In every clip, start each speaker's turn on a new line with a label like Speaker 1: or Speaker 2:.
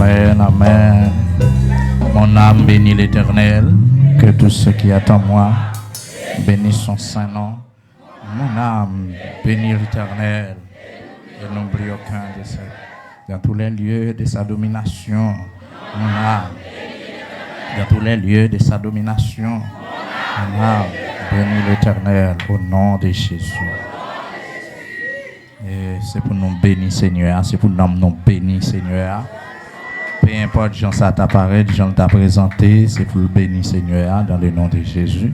Speaker 1: Amen, amen. Mon âme bénit l'Éternel, que tout ce qui est en moi bénisse son saint nom. Mon âme bénit l'Éternel et n'oublie aucun de ses. Dans tous les lieux de sa domination, mon âme. Dans tous les lieux de sa domination, mon âme bénit l'Éternel au nom de Jésus. Et c'est pour nous bénir, Seigneur. C'est pour nous bénir, Seigneur. Peu importe, Jean ça t'apparaît, Jean t'a présenté, c'est pour le bénir, Seigneur, dans le nom de Jésus.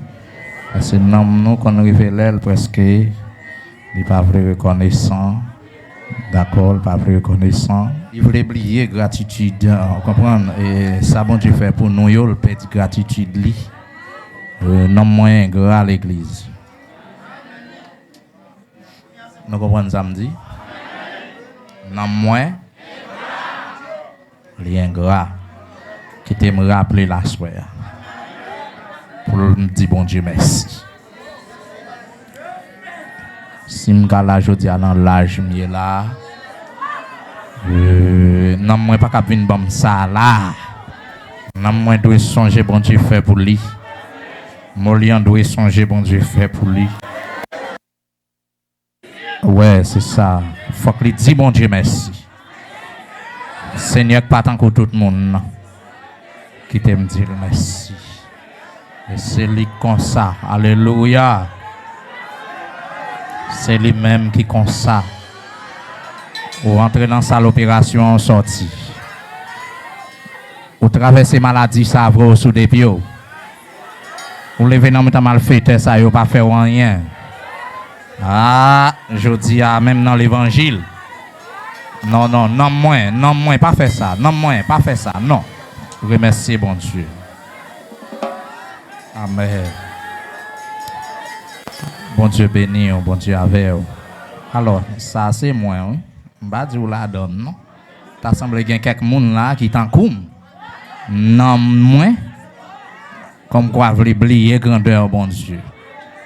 Speaker 1: Parce que nous, qu'on révèle presque, il n'est pas vrai reconnaissant. D'accord, pas vrai reconnaissant. Il voulait oublier gratitude, comprendre. Et ça, bon Dieu fait pour nous, il peut dire gratitude, non moins gras à l'église. Nous comprenons ça, me dit? Non moins. Lien gras qui te me rappeler la soirée pour me dire bon Dieu merci. Si je suis là aujourd'hui dans l'âge mieux là, non moi pas capable venir bon ça là. Non moi dois songer bon Dieu fait pour lui. Mon lien doit songer bon Dieu fait pour lui. Ouais, c'est ça. Faut que lui dise bon Dieu merci. Seigneur, pas tant que tout le monde qui t'aime dire merci. Et c'est lui comme ça. Alléluia. C'est lui-même qui comme ça. Ou entrer dans sa l'opération sortie. Ou traverser maladie, ça va sous des pieds. Ou lever dans le malfaiteur, ça ne pas faire rien. Ah, je dis même dans l'évangile. Non, moins, pas faire ça. Non, moins, pas faire ça. Non. Remerciez bon Dieu. Amen. Bon Dieu béni, bon Dieu avec vous. Alors, ça c'est moi. Je ne vais pas dire la donne, non? Tu as semblé qu'il y a quelques personnes là qui t'en coum. Non, moins. Comme quoi, vous oubliez grandeur, bon Dieu.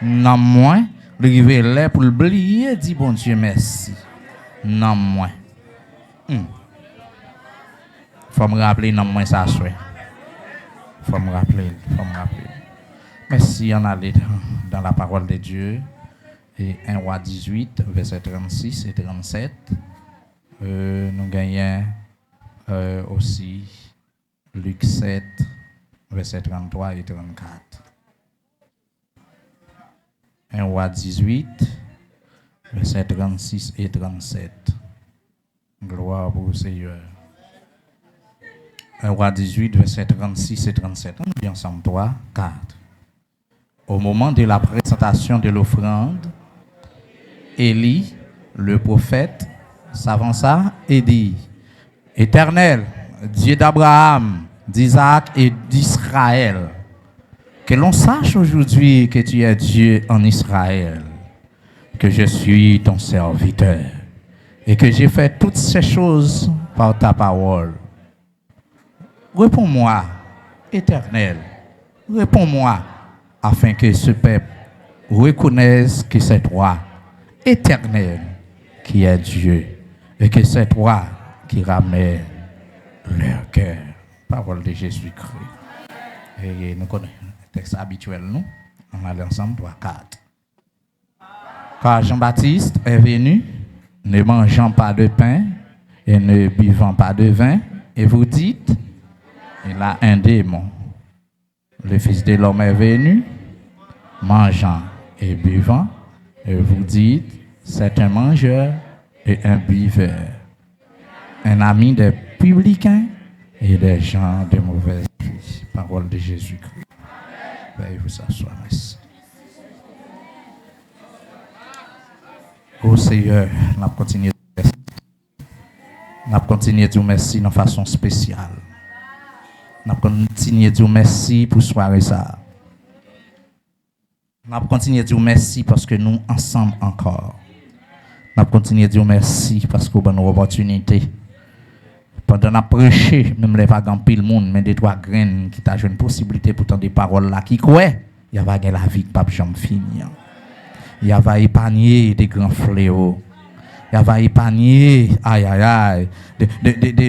Speaker 1: Non, moins. Vous arrivez là pour oublier, dit bon Dieu merci. Non, moins. Faut me rappeler non moins ça souhait. Faut me rappeler. Merci en aller dans la parole de Dieu et 1 Roi 18 verset 36 et 37. Nous gagnons aussi Luc 7 verset 33 et 34. 1 Roi 18 verset 36 et 37. Gloire au Seigneur. 1 Roi 18, verset 36 et 37. On lit ensemble 3, 4. Au moment de la présentation de l'offrande, Élie, le prophète, s'avança et dit: Éternel, Dieu d'Abraham, d'Isaac et d'Israël, que l'on sache aujourd'hui que tu es Dieu en Israël, que je suis ton serviteur et que j'ai fait toutes ces choses par ta parole. Réponds-moi, Éternel, réponds-moi, afin que ce peuple reconnaisse que c'est toi, Éternel, qui est Dieu, et que c'est toi qui ramène leur cœur. Parole de Jésus-Christ. Et nous connaissons le texte habituel, nous. On va aller ensemble, 3, 4. Car Jean-Baptiste est venu, ne mangeant pas de pain et ne buvant pas de vin, et vous dites: il a un démon. Le Fils de l'homme est venu, mangeant et buvant, et vous dites: c'est un mangeur et un buveur, un ami des publicains et des gens de mauvaise vie. Parole de Jésus-Christ. Veuillez vous asseoir, merci. Oh Seigneur, nous continuons de dire merci de façon spéciale. Nous continuons de dire merci pour soirée ça. Nous continuons de dire merci parce que nous ensemble encore. Nous continuons de dire merci parce qu'on a une opportunité. Pendant qu'on prêché, même les vagues en pile monde, mais des trois graines qui t'a une possibilité pour des paroles là qui croient, il y a la vie qui pas jamais finir. Il y a épargner des grands fléaux. Il va épargner, aïe aïe aïe,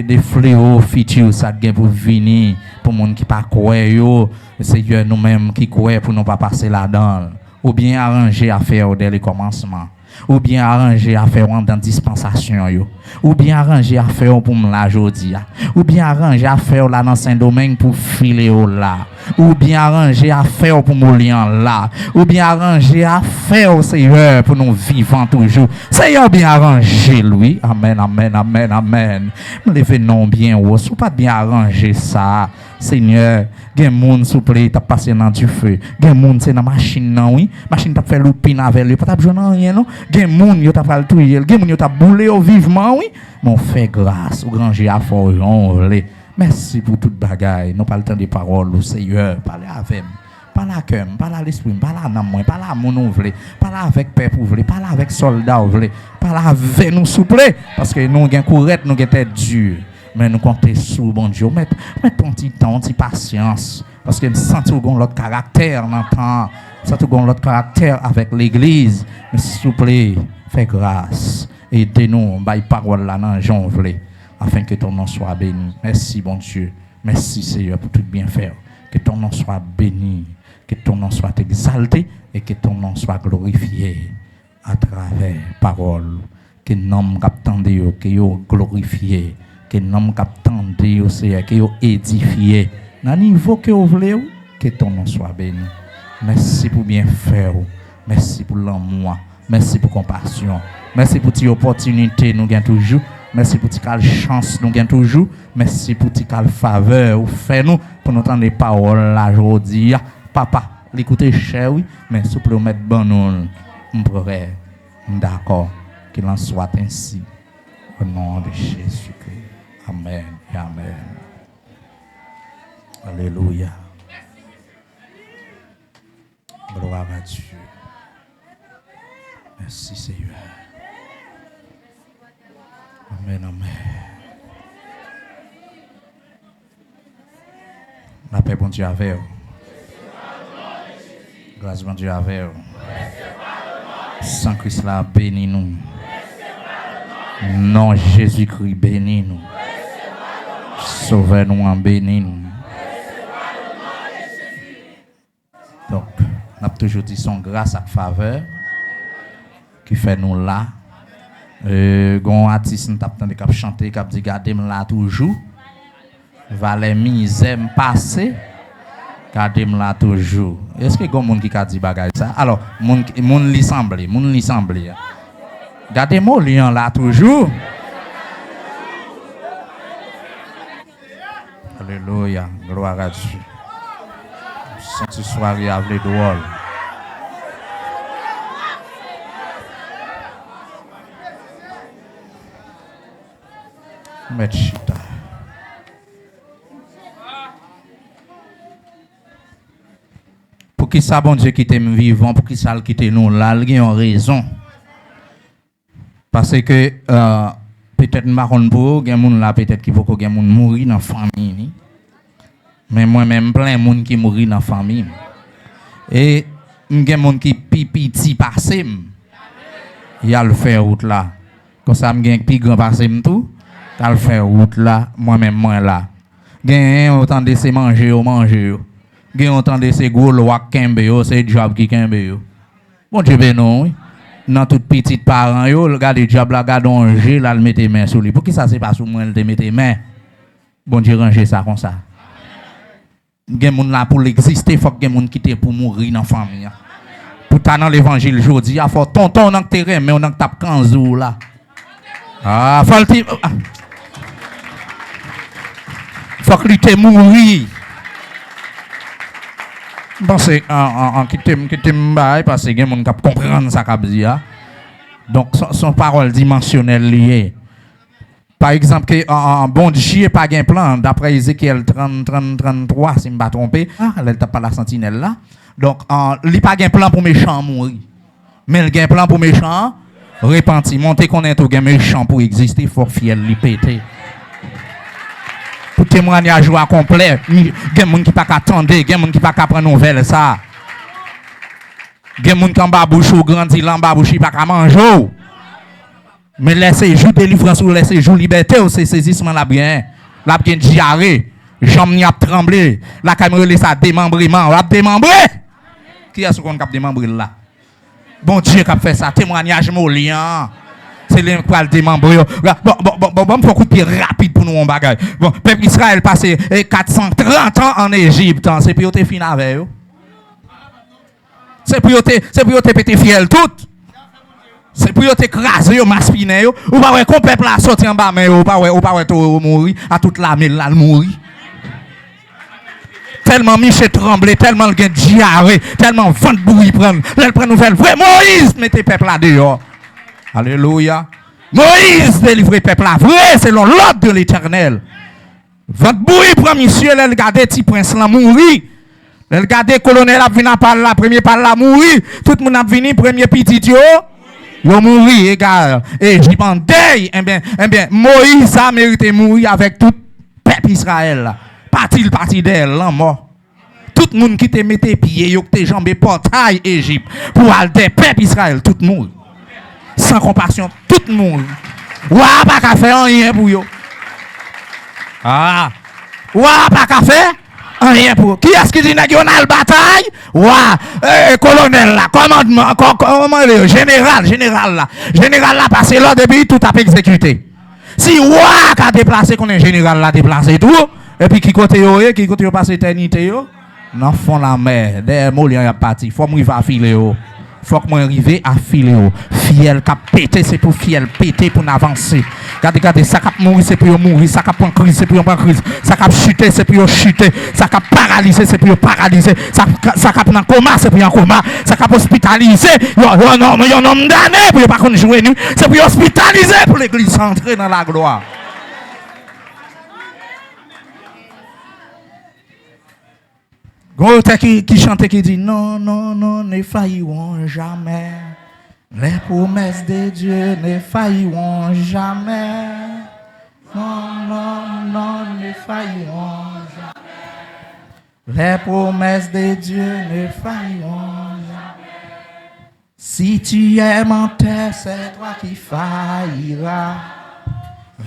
Speaker 1: des fléaux futurs, ça vient pour venir, pour les gens qui ne pas croire, Seigneur, nous-mêmes qui croyons pour ne pas passer là-dedans. Ou bien arranger à faire dès le commencement. Ou bien arranger à faire dans dispensation yo. Ou bien arranger à faire pour la jodi. Ou bien arranger à faire là dans Saint-Domingue pour filer là. Ou bien arranger à faire pour Molian là. Ou bien arranger à faire Seigneur pour nous vivants toujours. Seigneur bien arranger lui. Amen, amen, amen, amen. Me lever non bien ou sou pas bien arranger ça. Seigneur, gen moun souple t'a passé dans du feu. Gen moun c'est dans machine nan oui, machine t'a fait loupine avec lui, pas t'a besoin rien non. Gen moun yo t'a fait touyer, gen moun yo t'a boulé au vivement oui. Mon fait grâce au grand Dieu à fort merci pour toute bagaille. Nous pas le temps de paroles au Seigneur, parler avec parler à cœur, parler à l'esprit, parler à moi, parler à mon ouvrier, parler avec peuple ouvrier, parler avec soldat ouvrier, parler avec nous souple parce que nous gen courette, nous gen tête dure. Mais nous comptons sur bon Dieu. Mettez un petit temps, une petite patience. Parce que nous sentons qu'on a l'autre caractère dans le temps. Nous sentons qu'on a l'autre caractère avec l'église. Mais s'il vous plaît, faites grâce. Aidez-nous, baille parole là dans Jean voulez, afin que ton nom soit béni. Merci, bon Dieu. Merci, Seigneur, pour tout bien faire. Que ton nom soit béni. Que ton nom soit exalté. Et que ton nom soit glorifié à travers parole. Que nom qu'attendez, que vous glorifié. Que nom qu'attendez, Seigneur, que vous édifié. Dans le niveau que vous voulez, que ton nom soit béni. Merci pour bien faire. Merci pour l'amour. Merci pour compassion. Merci pour cette opportunité nous gagnons toujours. Merci pour cette chance nous gagnons toujours. Merci pour cette faveur. Vous faites nous pour nous entendre les paroles là aujourd'hui. Papa, l'écoutez cher, oui, mais s'il vous plaît, mettre bon nous. D'accord. Qu'il en soit ainsi. Au nom de Jésus-Christ. Amen et amen. Alléluia. Gloire à Dieu. Merci Seigneur. Amen, amen. La paix, bon Dieu, avec vous. Grâce, bon Dieu, avec vous. Saint Christ, là, bénis nous. Non, Jésus-Christ, bénis nous. Sauvez-nous en bénis nous. Donc, on a toujours dit son grâce à faveur qui fait nous là. Gon artiste nous t'a entendu cap chanter cap dit gardez-moi là toujours. Valet misère passé. Gardez-moi là toujours. Est-ce que gon monde qui a dit bagaille ça? Alors, monde li semble. Gardez-moi lion là toujours. Alléluia, gloire à Dieu. Cette soirée avec les doigts. Mettre chita. Pour qui ça, bon Dieu, qui t'aime vivant, pour qui ça le quitte nous là, il y a une raison. Parce que peut-être marron pour, il y a des gens là peut-être qui vont mourir dans la famille. Mais moi-même, plein de gens qui mourent dans la famille. Et il y a des gens qui petit passé. Il y a le faire route là. Comme ça, il y a un petit grand passé tout. Il y a le faire route là, moi-même, moi là. Il y a autant de ces manger. Il y a autant de ces gros lois qui c'est job qui kembe. Bon Dieu, ben non. Dans toutes petites parents, regardez le job là, regardez manger, là, le mettez main sur lui. Pour qui ça, c'est pas sur moi, le mettez main? Bon Dieu, ranger ça comme ça. Il y a des gens là pour l'exister, il faut que des gens qui pour mourir dans la famille. Pour t'as dans l'évangile aujourd'hui, il faut tonton dans le terrain, mais on a tape 15 jours là. Ah, faut que lui te mourir. Parce que qui t'aime parce que il y a des gens qui comprennent ça qu'a dit. Donc son parole dimensionnelle liée. Par exemple, que bon Dieu pas gain plan d'après Ézéchiel 33 si je ne me pas trompé, elle t'a pas la sentinelle là. Donc il pas gain plan pour méchant mourir. Mais il gain plan pour méchant repenti. Monter qu'on est tout gain méchant pour exister, faut fiel li péter. Pour témoignage à complet, il y a des gens qui pas attendre, il y a des gens qui pas prendre nouvelle ça. Il y a des gens qui en bas bouche ou grandi là en bas bouche pas manger. Mais laissez jour délivrance ou laissez jour liberté, c'est saisissement la bien diarrhée. Jambes n'y a tremblé. La caméra ça démembrement. On a démembré. Qui est-ce qu'on a démembré là? Bon Dieu qui a fait ça. Témoignage molien. C'est les qui a démembré. Bon, il faut coup de pied rapide pour nous en bagage. Bon, peuple Israël passé 430 ans en Égypte. C'est pour te finir avec eux. C'est pour te péter fiel tout. C'est pour t'écraser, m'aspiner. Ou pas ouais, qu'on peuple a sorti en bas, mais ou pas ouais, mourir, à toute la mille là, mourir. Tellement Michel tremblé, tellement le gain diarrhée, tellement vent de bruit prendre. Là, prend nouvelle. Vrai Moïse, mettez peuple là dehors. Alléluia. Moïse délivre peuple là. Vrai, selon l'ordre de l'Éternel. Vent de bruit prend monsieur, là, regardez petit prince là, mourir. Là, regardez colonel a venu par là, premier par là, mourir. Tout le monde a venu, premier petit yo. Yo mouri, égal. Et j'y pense deuil. Eh bien, Moïse a mérité mourir avec tout peuple Israël. Parti d'elle, là, mort. Tout le monde qui te mettait pieds, yo te jambes portail Égypte. Pour aller des peuples Israël, tout le monde. Sans compassion, tout le monde. Ouah, pas qu'à faire rien pour yo. Ah. Ouah, pas qu'à faire rien pour. Qui est-ce qui dit qu'il y a une bataille? Ouah, colonel là, commandement, général là. Général là, parce que là, depuis tout a exécuté. Si ouah, qu'a déplacé, qu'on est général là, déplacé tout, et puis qui côté yo, passe éternité yo, non, fond la mer, des mots, il y a parti, faut m'y va filer yo. Faut que moi arrive à filer yo. Fiel cap péter, c'est pour fiel péter pour avancer. Regardez, ça cap mourir, c'est pour mourir, ça cap prendre crise, c'est pour prendre crise, ça cap chuter, c'est pour chuter, ça cap paralyser, c'est pour paralyser, ça cap dans coma, c'est pour en coma, ça cap hospitaliser, yon homme damné pour pas qu'on jouer nous, c'est pour hospitaliser pour l'église entrer dans la gloire. Gros qui chantait qui dit non, ne failliront jamais. Les promesses de Dieu ne failliront jamais. Non, ne failliront jamais. Les promesses de Dieu ne failliront jamais. Si tu es menteur, c'est toi qui failliras.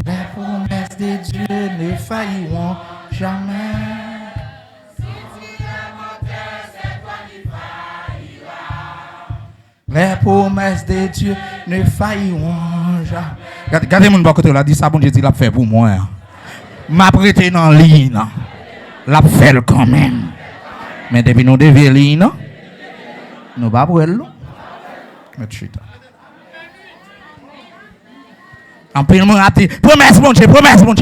Speaker 1: Les promesses de Dieu ne failliront jamais. Les promesses de Dieu ne failliront jamais. Regardez mon côté là, dit ça, bon Dieu dit l'a fait pour moi. M'a prêté dans ligne. L'a fait quand même. Mais depuis nous devons ligne, nous pas pour elle. En pile mon raté, promesse bon Dieu,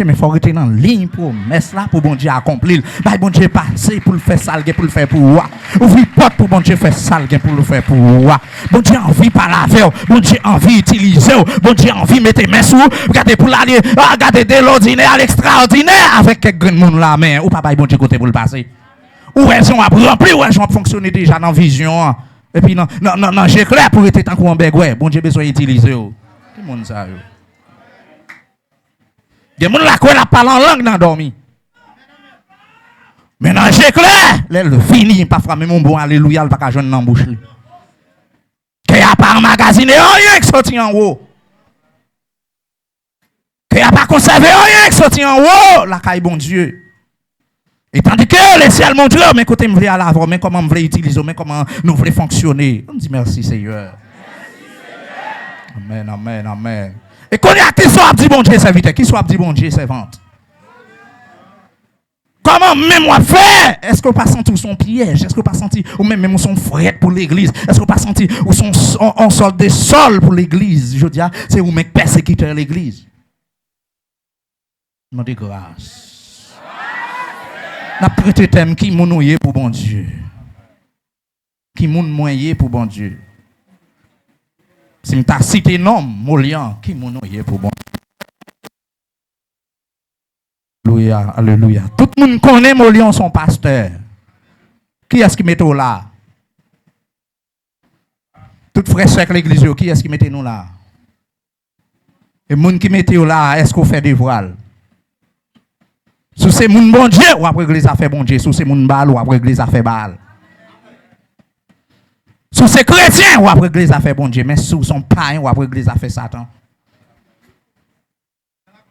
Speaker 1: mais faut rester dans ligne promesse là pour bon Dieu accomplir. Bah bon Dieu passer pour le faire sale, pour le faire pour moi. Ouvrir porte pour bon Dieu faire sale, pour le faire pour moi. Bon Dieu envie par la faire, bon Dieu envie utiliser, bon Dieu envie mettre mes sous, regardez pour l'aller, regardez de l'ordinaire à l'extraordinaire avec quelques monde là mais ou pas bon Dieu côté pour le passer. Ou elles ont rempli, ou elles ont fonctionné déjà dans vision. Et puis non, j'ai clair pour être tant qu'on ouais, bon Dieu besoin d'utiliser. Tout le monde ça. Il y a des gens qui parlent en langue dans dormi. Maintenant, j'ai clair. Le fini, parfois, même mon bon alléluia, il va pas joindre dans la bouche. Qu'il n'y a pas un magazine, rien qui sorti en haut. Qu'il n'y a pas conservé, rien qui sorti en haut. La caille, bon Dieu. Et tandis que le ciel, mon Dieu, mais côté, je veux aller avant, mais comment je veux utiliser, mais comment nous voulons fonctionner. On me dit merci, Seigneur. Amen. Et qu'on y a qui soit dit bon Dieu serviteur, qui soit dit bon Dieu servante. Comment même moi faire? Est-ce qu'on pas senti son piège? Est-ce qu'on pas senti ou même son frère pour l'église? Est-ce qu'on pas senti ou son en sol de sol pour l'église? Je dis c'est ou mec persécuteur l'église. Nous de grâce. N'a prêté thème qui mounouye pour bon Dieu. Qui moun moyen pour bon Dieu. Si je t'ai cité nom, Molian, qui mon nom est pour bon. Alléluia. Tout le monde connaît Molian, son pasteur. Qui est-ce qui met nous là? Tout frère avec l'église, qui est-ce qui met nous là? Et les gens qui mettent nous là, est-ce qu'on fait des voiles? Sous ces gens bon Dieu, ou après l'église a fait bon Dieu. Sous ces gens bal, ou après l'église a fait bal. Sous ces chrétiens, ou après l'église a fait bon Dieu, mais sous son païen, ou après l'église a fait Satan.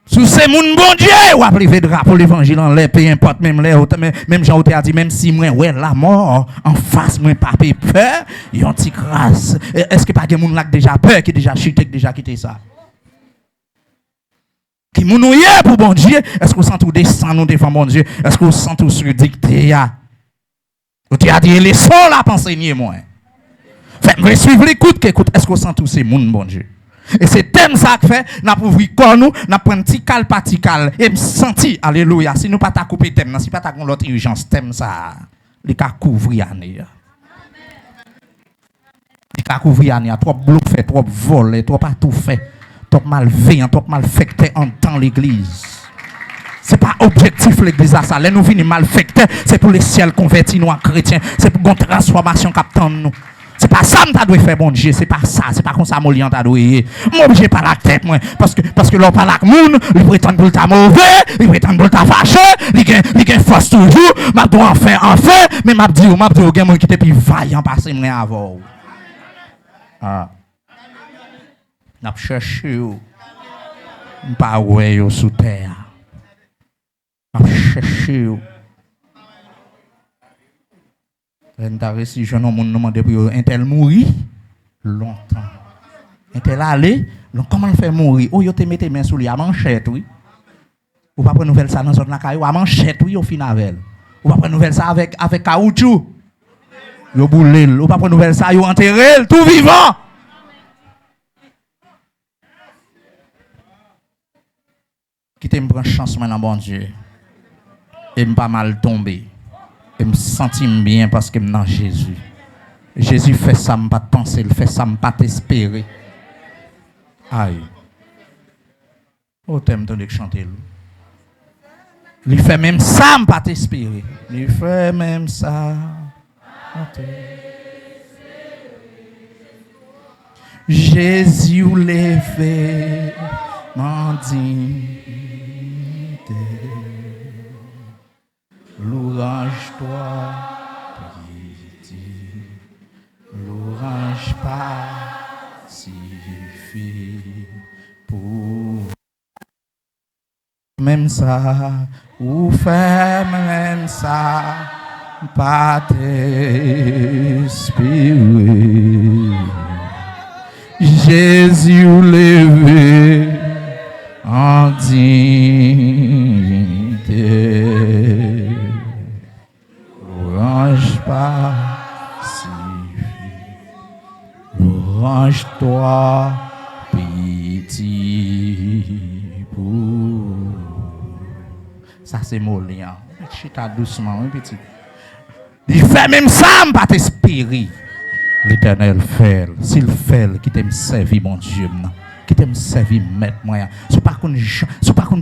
Speaker 1: Sous ces moun bon Dieu, ou a privé drapeau l'évangile en l'air, peu importe, même Jean a dit, même si moi, ouais, la mort, en face, moi, pas peur, yon ti grâce. Est-ce que pas de moun là déjà peur, qui déjà chuté, qui déjà quitté ça? Qui moun ou yé pour bon Dieu? Est-ce que vous sentez descendre nous devant bon Dieu? Est-ce que vous sentez sur dicté ya? Vous te dit, les sons là pour enseigner moi. Faites-moi suivre l'écoute, est-ce que vous sentez ces moun bon Dieu? Et c'est thème ça que fait, n'a pas ouvri corps nous, n'a pas un petit cal patical et me senti alléluia. Si nous pas ta couper thème, si pas ta l'autre urgence thème ça, les cas couvrir année. Les cas couvrir année, trop bloc fait, trop volé, trop pas tout fait, trop malveillant, trop malfecté en temps l'église. C'est pas objectif l'église à ça, les nous venons malfectés, c'est pour les ciels convertis nous en chrétiens, c'est pour une transformation captant nous. C'est pas ça que tu dois faire, bon Dieu. C'est pas ça. C'est pas comme ça, mon lion, tu dois faire. Moi, je pas la tête, moi. Parce que l'on parle avec moun, il prétend pour le mauvais, il prétend pour le fâché, il gagne force toujours. Je dois en faire, mais je dis, il y a des gens qui sont plus vaillants passer moi avant. Ah. Je cherche, je ne pas ouais sous terre. Je cherche. Si je ne me demande pour un tel mourir longtemps. Un tel aller, comment le faire mourir? Oh, yo te mette main sous lui à manchette, oui. Ou pas prendre nouvelle ça dans la caillou à manchette, oui, au final. Ou pas prendre nouvelle ça avec caoutchouc. Yo boulé, ou pas prendre nouvelle ça, yo enterré, tout vivant. Quittez me prendre chance maintenant, bon Dieu. Et me pas mal tomber. Je me sens bien parce que je suis dans Jésus. Jésus fait ça, je ne pas penser, il fait ça, je ne pas espérer. Aïe. Oh, t'aimes de chanter. Il fait même ça, je ne pas espérer. Il fait même ça. Jésus levé, m'en dit. Louange-toi, louange pas suffit pour même ça, ou faire même ça, pas t'espérer. Jésus levé en dignité. Louange pas suffit. Louange-toi, pitié pour. Ça c'est molliant. Chita doucement, un petit. Il fait même ça, je pas t'espérer. L'Éternel fait, s'il fait, qui t'aime servir, mon Dieu. Qui t'aime servir, maître moyen. C'est pas contre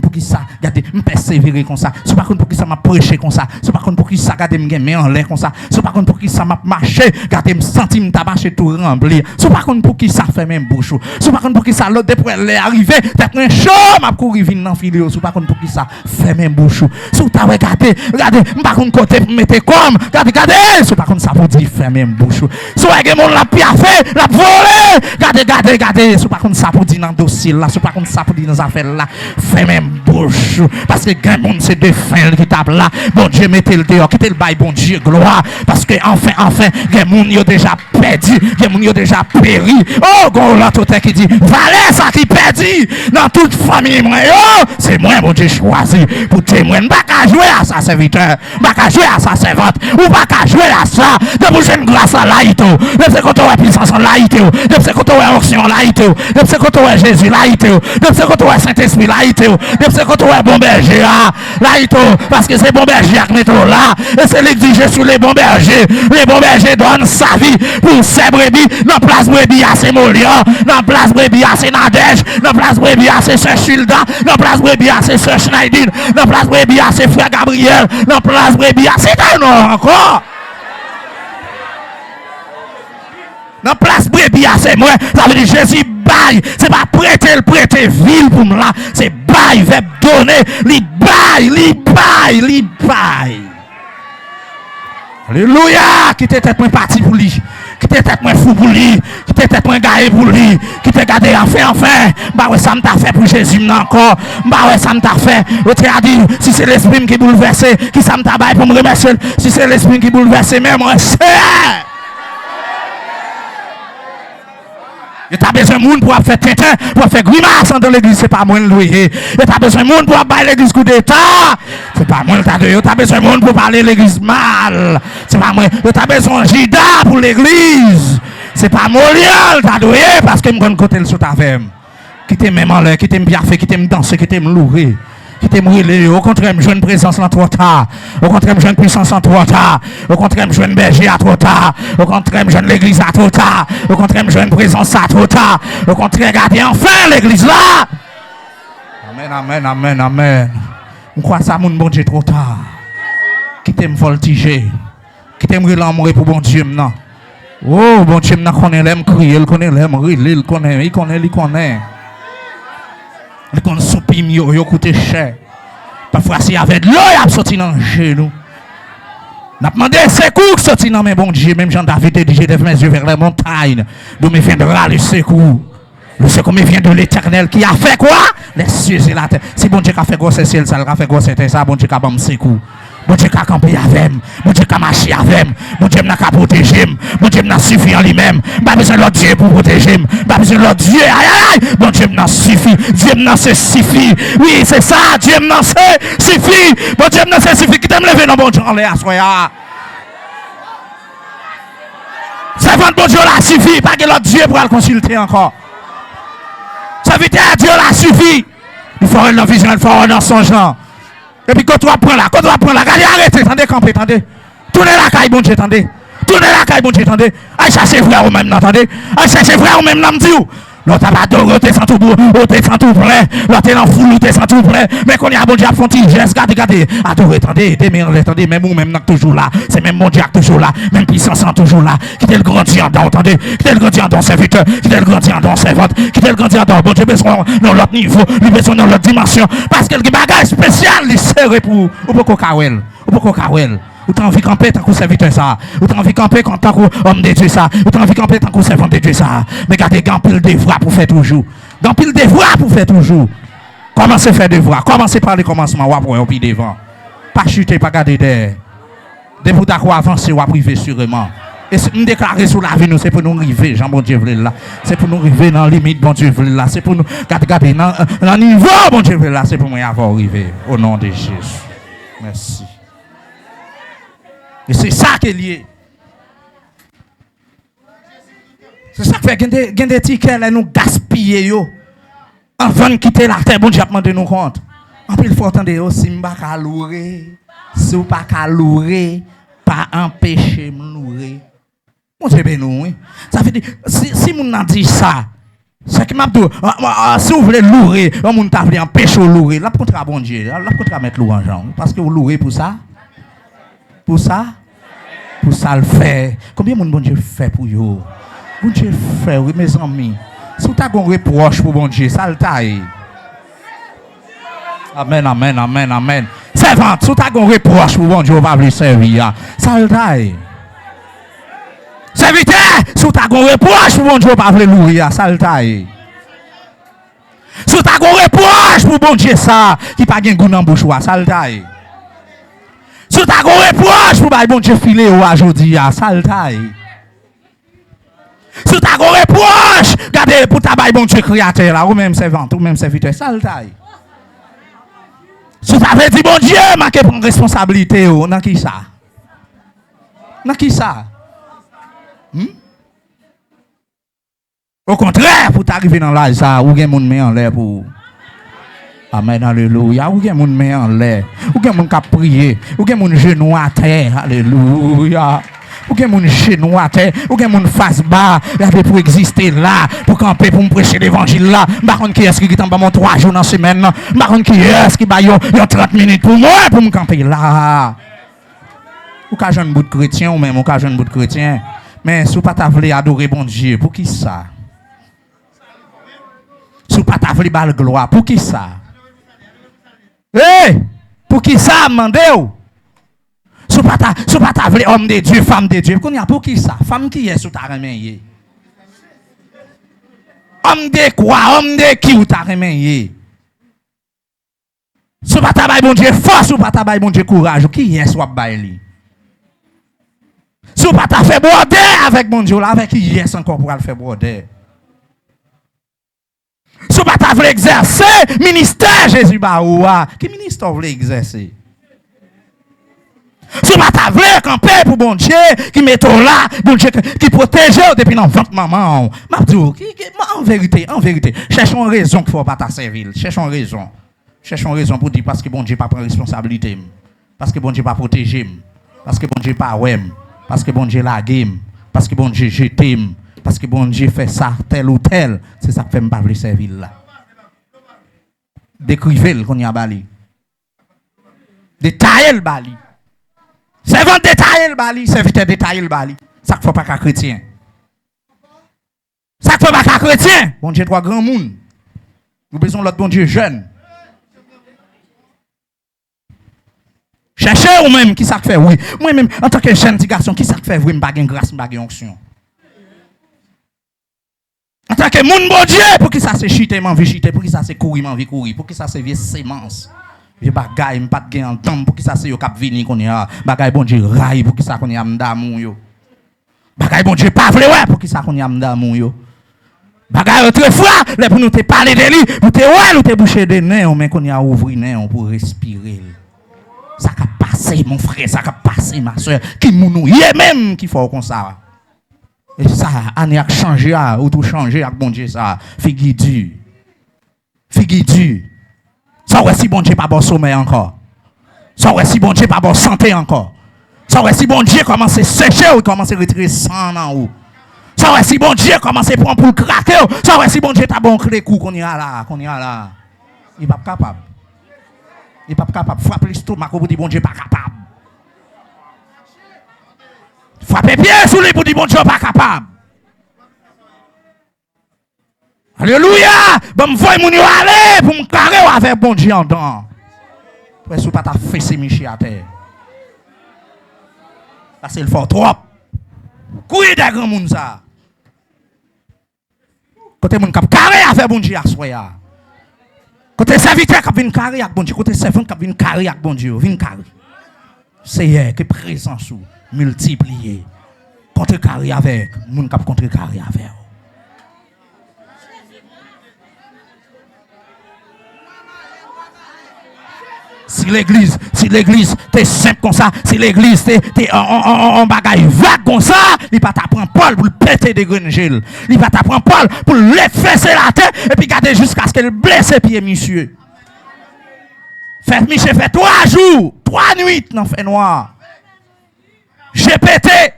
Speaker 1: pour qui ça, regardez, me persévérer comme ça. C'est pas contre pour qui ça m'a prêché comme ça. C'est pas contre pour qui ça, regardez, me gagner en l'air comme ça. C'est pas contre pour qui ça m'a marché, regardez, me sentir me tabacher tout rempli. C'est pas contre pour qui ça fait même bouche. C'est pas contre pour qui ça l'autre depuis elle est arrivé, t'es un chaud, m'a courir vinn dans filio. C'est pas contre pour qui ça fait même bouche. Si t'as regardé, me pas contre côté pour mettre comme, regardez, c'est pas contre ça pour dire fait même bouche. Soit que mon la piafé, la volé, regardez, c'est pas contre ça pour dire dans dossier là, c'est pas comme ça pour dire dans affaires là, fait même bouche parce que grand monde c'est de fin qui tape là, bon Dieu mettez le dehors, quittez le bail, bon Dieu gloire, parce que enfin grand monde yo déjà perdu, grand monde yo déjà péri. Oh gon là tout qui dit valait ça qui perdu dans toute famille moi yo, c'est moi bon Dieu choisi pour témoin, pas qu'à jouer à ça serviteur, pas qu'à jouer à ça servante, ou pas qu'à jouer à ça de prochaine grâce à laïto, de ce côté puissance en laïto, de ce côté onction laïto, de ce côté Jésus laïto, de ce côté Saint-Esprit laïto, de ce côté bon berger laïto, parce que c'est bon berger qui met là, et c'est l'exigé sur les bons bergers. Les bons bergers donnent sa vie pour ses brebis, dans place brebis à ses Molian, dans place brebis à ses Nadège, dans place brebis à ses sœurs Childa, dans place brebis à ses sœurs Schneidin, dans place brebis à ses frères Gabriel, dans place brebis à ses non encore. Dans place brebis à ses moi, ça veut dire Jésus bail, c'est pas prêter ville pour moi, c'est bail, verbe donner, li bail. Alléluia, qui était point parti pour lui. qui te tête moins fou pour lui, qui te tête moins gaillé pour lui, qui te gardé enfin, bah ouais, ça me t'a fait pour Jésus encore, bah ouais, ça me t'a fait, tu as dit, si c'est l'esprit qui bouleverse, qui ça me t'a baillé pour me remercier, si c'est l'esprit qui bouleverse, même moi, c'est. Et tu as besoin de monde pour faire tintin, pour faire grimace dans l'église, c'est pas moi le louer. Et tu as besoin de monde pour bailler l'église coup d'état. C'est pas moi le tas de. Tu as besoin de monde pour parler l'église mal. C'est pas moi. Tu as besoin de Jida pour l'église. C'est pas moi le tas de parce que je me côté le sous ta femme. Qui t'aime même en l'air, qui t'aime bien fait, qui t'aime danser, qui t'aime louer. Qui t'aime brûler. Au contraire, je une présence en trop tard. Au contraire, je une puissance en trop tard. Au contraire, je une berger à trop tard. Au contraire, je une l'église à trop tard. Au contraire, je une présence à trop tard. Au contraire, regardez enfin l'église là. Amen, amen, amen, amen. On croit ça, mon bon Dieu, trop tard. Qui t'aime voltiger. Qui t'aime l'amour pour bon Dieu, non. Oh, bon Dieu, il connaît l'aime crier, il connaît l'aime rire, il connaît. Il connaît soupir, il coûte cher. Parfois, s'il y avait de l'eau, il a sorti dans le genou. On a demandé secours qui sorti dans mes bon Dieu. Même Jean-David a dit, je lève mes yeux vers la montagne. D'où me viendra le secours. Le secours me vient de l'Éternel qui a fait quoi? Les cieux et la terre. Si bon Dieu a fait gros ciel, ça a fait gros terre, ça, bon Dieu a fait secours. Bon Dieu a campé avec moi. Bon Dieu a marché avec moi. Bon Dieu n'a qu'à protéger moi. Bon Dieu n'a suffi en lui-même. Pas besoin de l'autre Dieu pour protéger moi. Pas besoin de l'autre Dieu. Aïe, aïe, aïe. Bon Dieu n'a suffi. Dieu n'a suffi. Oui, c'est ça. Dieu n'a suffi. Bon Dieu n'a suffi. Qui t'aime lever dans bon Dieu en l'air, soya. Ça va bon Dieu là suffit. Pas que l'autre Dieu pour le consulter encore. Ça veut dire Dieu là suffit. Il faut une vision, il faut dans son genre. Et puis quand tu vas prendre là, regardez, arrêtez, attendez, campez, attendez. Tournez la caille, bon Dieu, attendez. Tournez la caille, bon Dieu, attendez. Allez chercher frère ou même, attendez. Allez chercher frère ou même, là, me dit. L'autre a pas d'or, t'es sans tout plein. L'autre est dans foule, t'es sans tout plein. Mais qu'on y a bon Dieu à fond, regardez. Adorez, attendez, même ou même toujours là. C'est même bon Dieu toujours là. Même puissance toujours là. Qui t'est le grand en dans, attendez. Qui t'est le grand en dans serviteur. Qui t'est le grand en dans servante. Qui t'est le grand en dans. Bon Dieu, besoin dans l'autre niveau. Lui besoin dans l'autre dimension. Parce que le bagage spécial, il sert pour. Ou pour Kawel. Ou t'as envie de camper tant qu'on serviteur ça. Ou t'as envie de camper tant qu'on homme de Dieu ça. Ou t'as envie de camper tant qu'on servant de Dieu ça. Mais gardez, gampil devoir pour faire toujours. Gampil devoir pour faire toujours. Commencez à faire devoir. Commencez par le commencement. Ou après, on pile devant. Pas chuter, pas garder derrière. Dès pour d'accord avancer, ou priver sûrement. Et nous déclarer sur la vie, nous, c'est pour nous arriver, Jean bon Dieu veut là. C'est pour nous arriver dans la limite, bon Dieu veut là. C'est pour nous garder dans le niveau, bon Dieu veut là. C'est pour nous y avoir arrivé. Au nom de Jésus. Merci. Et c'est ça qui est lié. C'est ça qui fait qu'il y a des tickets là, nous gaspiller. Avant de quitter la terre, bon Dieu a demandé nous compte. En plus, il faut entendre, si je ne suis pas loué, si je ne suis pas loué, pas empêcher de louer. Bon Dieu, ben nous, ça veut dire, si vous n'a dit ça, c'est que si vous voulez louer, vous voulez empêcher de louer, là, pour bon Dieu, là, pour mettre louange, parce que vous louez pour ça. Pour ça le fait. Combien de bon Dieu fait pour vous? Bon Dieu fait, oui, mes amis. Si vous avez un reproche pour bon Dieu, ça le taille. Amen, amen, amen, amen. Servant, si vous avez un reproche pour bon Dieu, vous ne pouvez pas servir. Ça le taille. Serviteur, si vous avez un reproche pour bon Dieu, vous ne pouvez pas louer. Ça le taille. Si vous avez un reproche pour bon Dieu, ça, qui n'a pas de goût dans la bouche, ça le taille. Si tu as un reproche pour bon Dieu filer aujourd'hui, ça le taille. Si tu as un reproche, regardez pour ta bon Dieu créateur là, ou même servant, ou même serviteur, ça le taille. Si tu avais dit bon Dieu, ma qui prend responsabilité, dans qui ça? Dans qui ça? Au contraire, pour t'arriver dans l'âge ça, ou gen moun met en l'air pour. Amen, alléluia. Ou gen moun met en l'air. Ou gen moun ka prier. Ou gen moun genou à terre. Alléluia. Ou gen moun genou à terre. Ou gen moun face bas. Regardez pour exister là. Pour camper, pour me prêcher l'évangile là. Par contre, qui est-ce qui t'en bat mon 3 jours dans la semaine? Par contre, qui est-ce qui bat yo 30 minutes pour moi pour me camper là? Ou ka jeune bout de chrétien ou même ou ka jeune bout de chrétien. Mais si vous pas voulu adorer bon Dieu, pour qui ça? Si vous pas voulu bal gloire, pour qui ça? Hey, pour qui ça, mandez-vous? Si Sous pas ta vle homme de Dieu, femme de Dieu. Qu'on y a pour qui ça? Femme qui est sous ta remeille. Homme de quoi? Homme de qui ou ta remeille? Sous pas ta baille bon Dieu force ou pas ta baille bon Dieu courage. Qui est soit baille? Sous pas ta fait border avec mon Dieu là, avec qui est encore pour le faire border? Sous pas ta vle exercer ministère Jésus baoua. Qui ministère vle exercer? Sous pas ta vle camper pour bon Dieu qui met là, bon Dieu qui protège depuis dans ventre maman. M'abdou, en vérité, cherchons une raison qu'il faut pas ta servir. Cherchons une raison pour dire parce que bon Dieu pas prend responsabilité. Parce que bon Dieu pas protéger. Parce que bon Dieu pas ouais. Parce que bon Dieu la game. Parce que bon Dieu je t'aime. Parce que bon Dieu fait ça, tel ou tel. C'est ça que fait pas vle servir là. Décrivez qu'on y a bali. Détaillez le bali. C'est vent détailler le bali, c'est vite détailler le bali. Ça ne faut pas qu'un chrétien. Ça ne faut pas qu'un chrétien. Bon Dieu, trois grands monde. Nous besoin de l'autre bon Dieu jeune. Cherchez ou même qui ça fait oui. Moi-même, en tant que jeune petit garçon, qui ça fait oui, je n'ai pas grâce, je n'ai pas onction. En tant que monde bon Dieu, pour qui ça se chiter, m'envie chiter, pour qui ça se courir, m'envie courir, pour qui ça se vie sémence. Je bagaille pas de gain en temps pour qui ça c'est yo cap venir qu'on y a bagaille bon Dieu raille pour qui ça qu'on y a m'damou yo bagaille bon Dieu pas vle ouais pour qui ça qu'on y a m'damou yo bagaille autrefois les pour nous te parler de lui pour te ouais nous te boucher de nez mais qu'on y a ouvrir nez pour respirer ça a passé mon frère ça a passé ma soeur qui mounou yé même qui faut comme ça et ça année a changé ou tout changer avec bon Dieu ça figue du ça ouais si bon Dieu pas bon sommeil encore. Ça ouais si bon Dieu pas bon santé encore. Ça ouais si bon Dieu commence à sécher ou commence à retirer sang en haut. Ça ouais si bon Dieu commence à prendre pour craquer. Ça ouais si bon Dieu t'a bon les coups qu'on y a là. Il pas capable. Il pas capable. Frapper l'estomac pour dire bon Dieu pas capable. Frapper pied sous les pour dire bon Dieu pas capable. Alléluia! Bon, me voyez mon aller pour me carrer avec bon Dieu en dedans. Parce que pas ta fessé Michi à terre. Parce qu'il faut trop. Couille des grands moun ça. Côté moun k'ap carrer avec bon Dieu à soya. Côté serviteur k'ap vinn carrer avec bon Dieu, côté servant k'ap vinn carrer avec bon Dieu, vinn carrer. C'est que présence ou multiplier. Contre carrer avec moun k'ap contre carrer avec. Si l'église t'es simple comme ça, si l'église t'es en bagaille vague comme ça, il va t'apprendre Paul pour le péter des grenouilles. Il va t'apprendre Paul pour le fesser la tête et puis garder jusqu'à ce qu'elle blesse ses pieds, monsieur. Michel fait 3 jours, 3 nuits dans le fait noir. J'ai pété.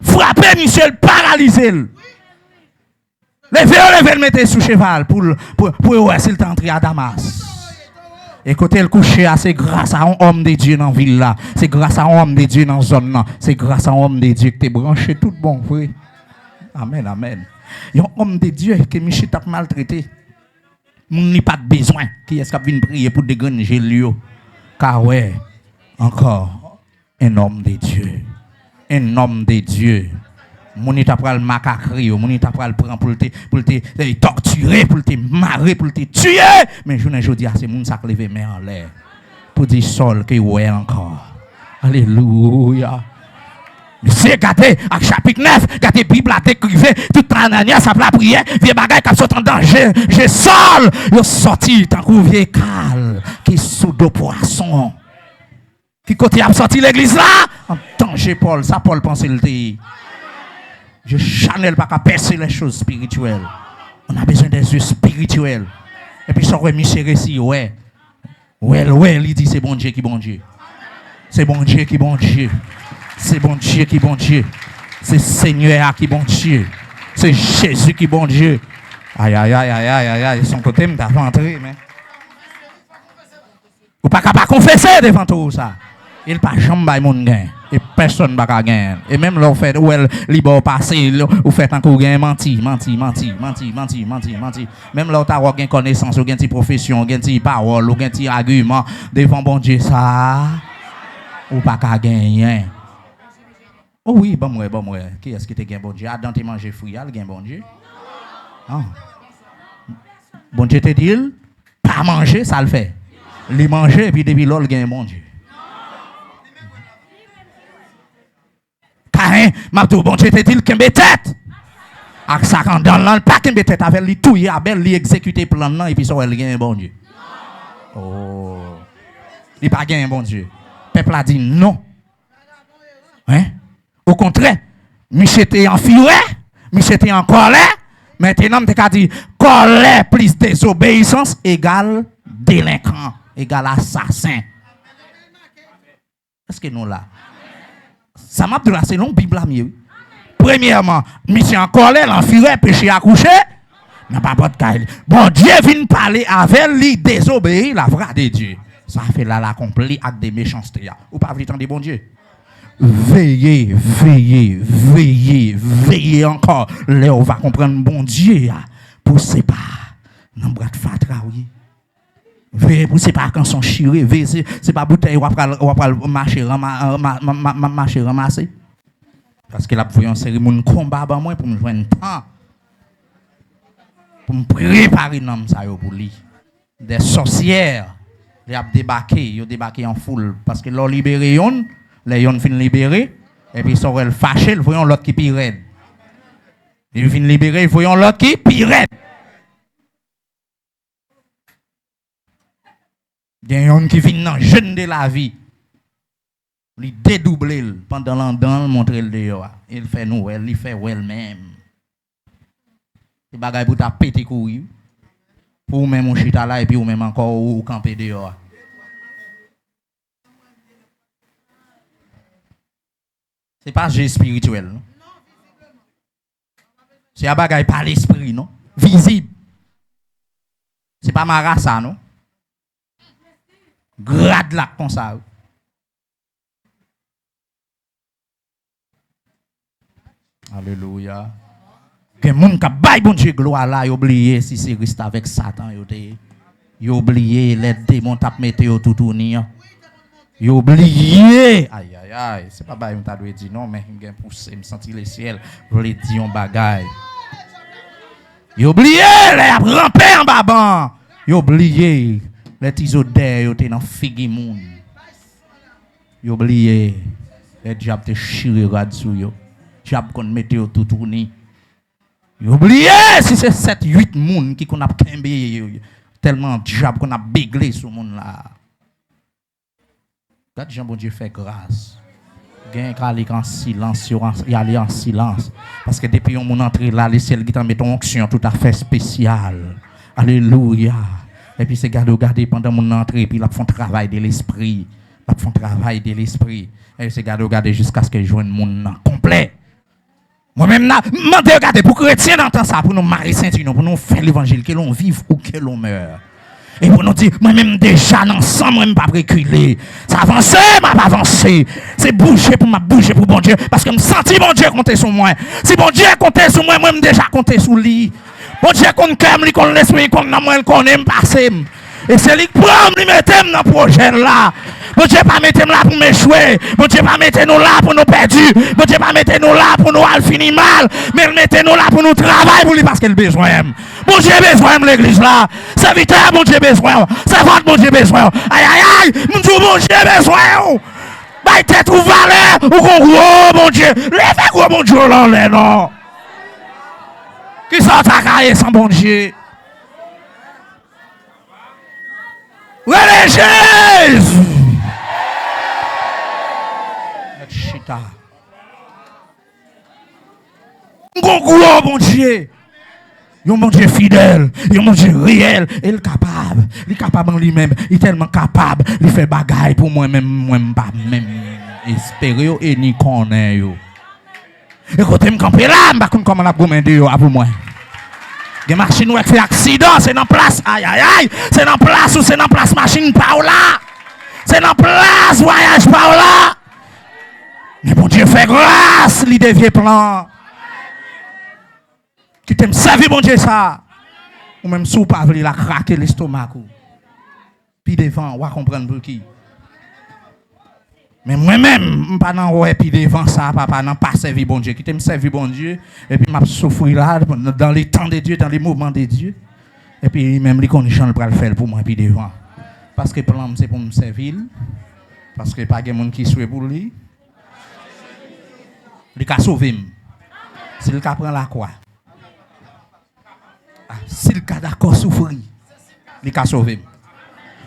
Speaker 1: Frappé, monsieur, paralysé. Levez le mettre sous cheval pour ouais, s'il t'entre à Damas. Et côté le coucher, c'est grâce à un homme de Dieu dans la ville là. C'est grâce à un homme de Dieu dans la zone là. C'est grâce à un homme de Dieu que tu es branché tout bon, frère. Amen, amen. Il y a un homme de Dieu que Michel t'a maltraité. Il n'y a pas de besoin. Qui est-ce qui vient prier pour dégranger lui? Car ouais, encore un homme de Dieu. Un homme de Dieu. Mon état pral macacrer, mon état pral prendre pour te torturer, pour te marrer, pour te tuer. Mais je ne dis c'est mon sac lever main en l'air. Pour dire sol que ouais encore. Alléluia. C'est gâté, à chapitre 9, gâté Bible à décrire, toute l'année, ça la prière, vieux bagaille qui sont en danger. Je sol, je sorti, tant que vieux cal, qui sous de poisson. Qui côté a sorti l'église là? En danger, Paul, ça Paul pense le dit. Je chanel pas qu'à percer les choses spirituelles. On a besoin des yeux spirituels. Et puis ça ouais Michel récit ouais, il dit c'est bon Dieu qui bon Dieu. C'est bon Dieu qui bon Dieu. C'est bon Dieu qui bon Dieu. C'est Seigneur qui bon Dieu. C'est Jésus qui bon Dieu. Aïe, son côté m't'a pas entré mais. Ou pas capable confesser devant tout ça. Il pas jamais mon gain. Et personne ne va gagner. Et même là, fait où elle libre passer, ou fait encore gain menti. Même là, tu as une connaissance, ou une profession, ou une parole, ou un argument devant bon Dieu ça. Ou pas qu'à gagner. Oh oui, bon moi. Qui est-ce qui te gagne bon Dieu? Adam te manger fruit, il gagne bon Dieu. Ah. Bon Dieu te dit, pas manger, ça le fait. Les manger et puis depuis là, il gagne bon Dieu. Caïn, m'a dit, bon Dieu te dit, qu'il me tête. Avec ça, quand dans l'an, pas qu'il me tête avec lui, tout y a belle, lui exécuter plan et puis ça, il gagne bon Dieu. Oh. Il pas gagne bon Dieu. Le peuple a dit non. Hein? Au contraire, Michel était en fureur, Michel était en colère. Maintenant, tu as dit colère plus désobéissance égale délinquant, égale assassin. Est-ce que nous là? Ça m'a dit là, c'est long, Bible mieux. Premièrement, Michel en colère, en fureur, péché à coucher. Non, pas de cas. Bon Dieu vient parler avec lui, désobéir la vraie de Dieu. Ça fait là l'accompli avec des méchancetés. Ou pas vous bon Dieu? Veillez encore. Là, on va comprendre bon Dieu. Poussez pas. Non, bras de fatra, oui. Veillez, poussez pas quand son chiré. Veillez, c'est pas bouteille, on va marcher ramasser. Parce que là, vous voyez, c'est mon combat pour moi pour me joindre temps. Pour me préparer nom ça pour lui. Des sorcières, ils ont débarqué en foule. Parce que l'on libéré yon. Les gens finissent libérés, et puis ils sont fâchés, ils voient l'autre qui pire. Ils finissent libérés, ils voient l'autre qui pire. Il y a un qui vient dans jeune de la vie. Il dédouble pendant l'an, montrer le dehors. Il fait nouvelle, il fait elle-même. C'est bagaille pour ta péter couille. Pour même mon chita là, et puis ou même encore ou camper dehors. C'est pas jeu spirituel. Non? C'est un bagage par l'esprit, non? Visible. C'est pas marassa, non? Grade là comme ça. Alléluia. Que moun ka bay bon Dieu gloire là, oublié si c'est reste avec Satan, yo oublié les démons t'a mettre yo tout tourner. Yo oublié. Aïe aïe aïe, c'est pas bail on t'a dit non mais il me poussé, me sentir le ciel, je lui dit on bagaille. Yo oublié les rampé en baban. Yo oublié les petits odeurs yo té dans figue moun. Yo oublié les diable te chiré rad sou yo. Diable kon mette yo tout tourner. Yo oublié si c'est 7 8 moun qui qu'on a kembe tellement diable qu'on a béglé sur moun là. Quand Jean bon Dieu fait grâce, gain aller en silence, y aller en silence. Parce que depuis mon entrée là, les ciels qui t'en mettent une onction tout à fait spéciale. Alléluia. Et puis c'est garder pendant mon entrée, puis là font travail de l'esprit. Là font travail de l'esprit. Et c'est garder jusqu'à ce que je joigne mon complet. Moi-même là, je regarder pour chrétiens dans ça, pour nous marier Saint-Union, pour nous faire l'évangile, que l'on vive ou que l'on meure. Et pour nous dire, moi-même déjà ensemble, moi-même pas reculer. Ça avance, m'a pas avancé. C'est bouger pour bon Dieu. Parce que je me sens bon Dieu compter sur moi. Si bon Dieu compter sur moi, moi-même déjà compter sur lui. Bon Dieu compte comme lui, qu'on l'esprit, qu'on n'a moins, qu'on aime passer. Et c'est lui qui prend, lui mettre dans le projet là. Bon Dieu pas mettre là pour m'échouer. Bon Dieu pas mettre nous là pour nous perdre. Bon Dieu pas mettre nous là pour nous finir mal. Mais mettez nous là pour nous travailler pour lui parce qu'il a besoin. Bon Dieu besoin de l'église là. Serviteur, bon Dieu besoin. Servante, bon Dieu besoin. Aïe aïe aïe. Mon Dieu, bon Dieu besoin. Bah tête ou valeur ou qu'on gros bon Dieu. Levez gros bon Dieu là les non. Qui sont attaqués sans bon Dieu. Religieuse. Chita. Gros bon Dieu. Un bon Dieu fidèle, un bon Dieu réel, il est capable en lui-même, il est tellement capable, il fait bagaille pour moi-même, pas même espérer et ni connaître. Écoutez, je camper là, je ne sais pas comment la gomme de pour moi. Les machines qui fait accident, c'est dans place, aïe aïe aïe, c'est dans place ou c'est dans place machine par là. C'est dans place voyage par là. Mais bon Dieu fait grâce, il devient plan. Qui t'aime servir bon Dieu ça. Ou même sous pas la craquer l'estomac. Puis devant, on va comprendre pour qui. Mais moi-même, pas dans ouais puis devant ça, papa n'a pas servi bon Dieu, qui t'aime servir bon Dieu et puis m'a souffrir là dans les temps de Dieu, dans les mouvements de Dieu. Et puis même les conditions pour le faire pour moi puis devant. Parce que plan c'est pour me servir. Parce que pas de monde qui souhaite pour lui. Il a sauvé. Si le cas prend la croix. Si le cas d'accord souffrir, il a sauvé.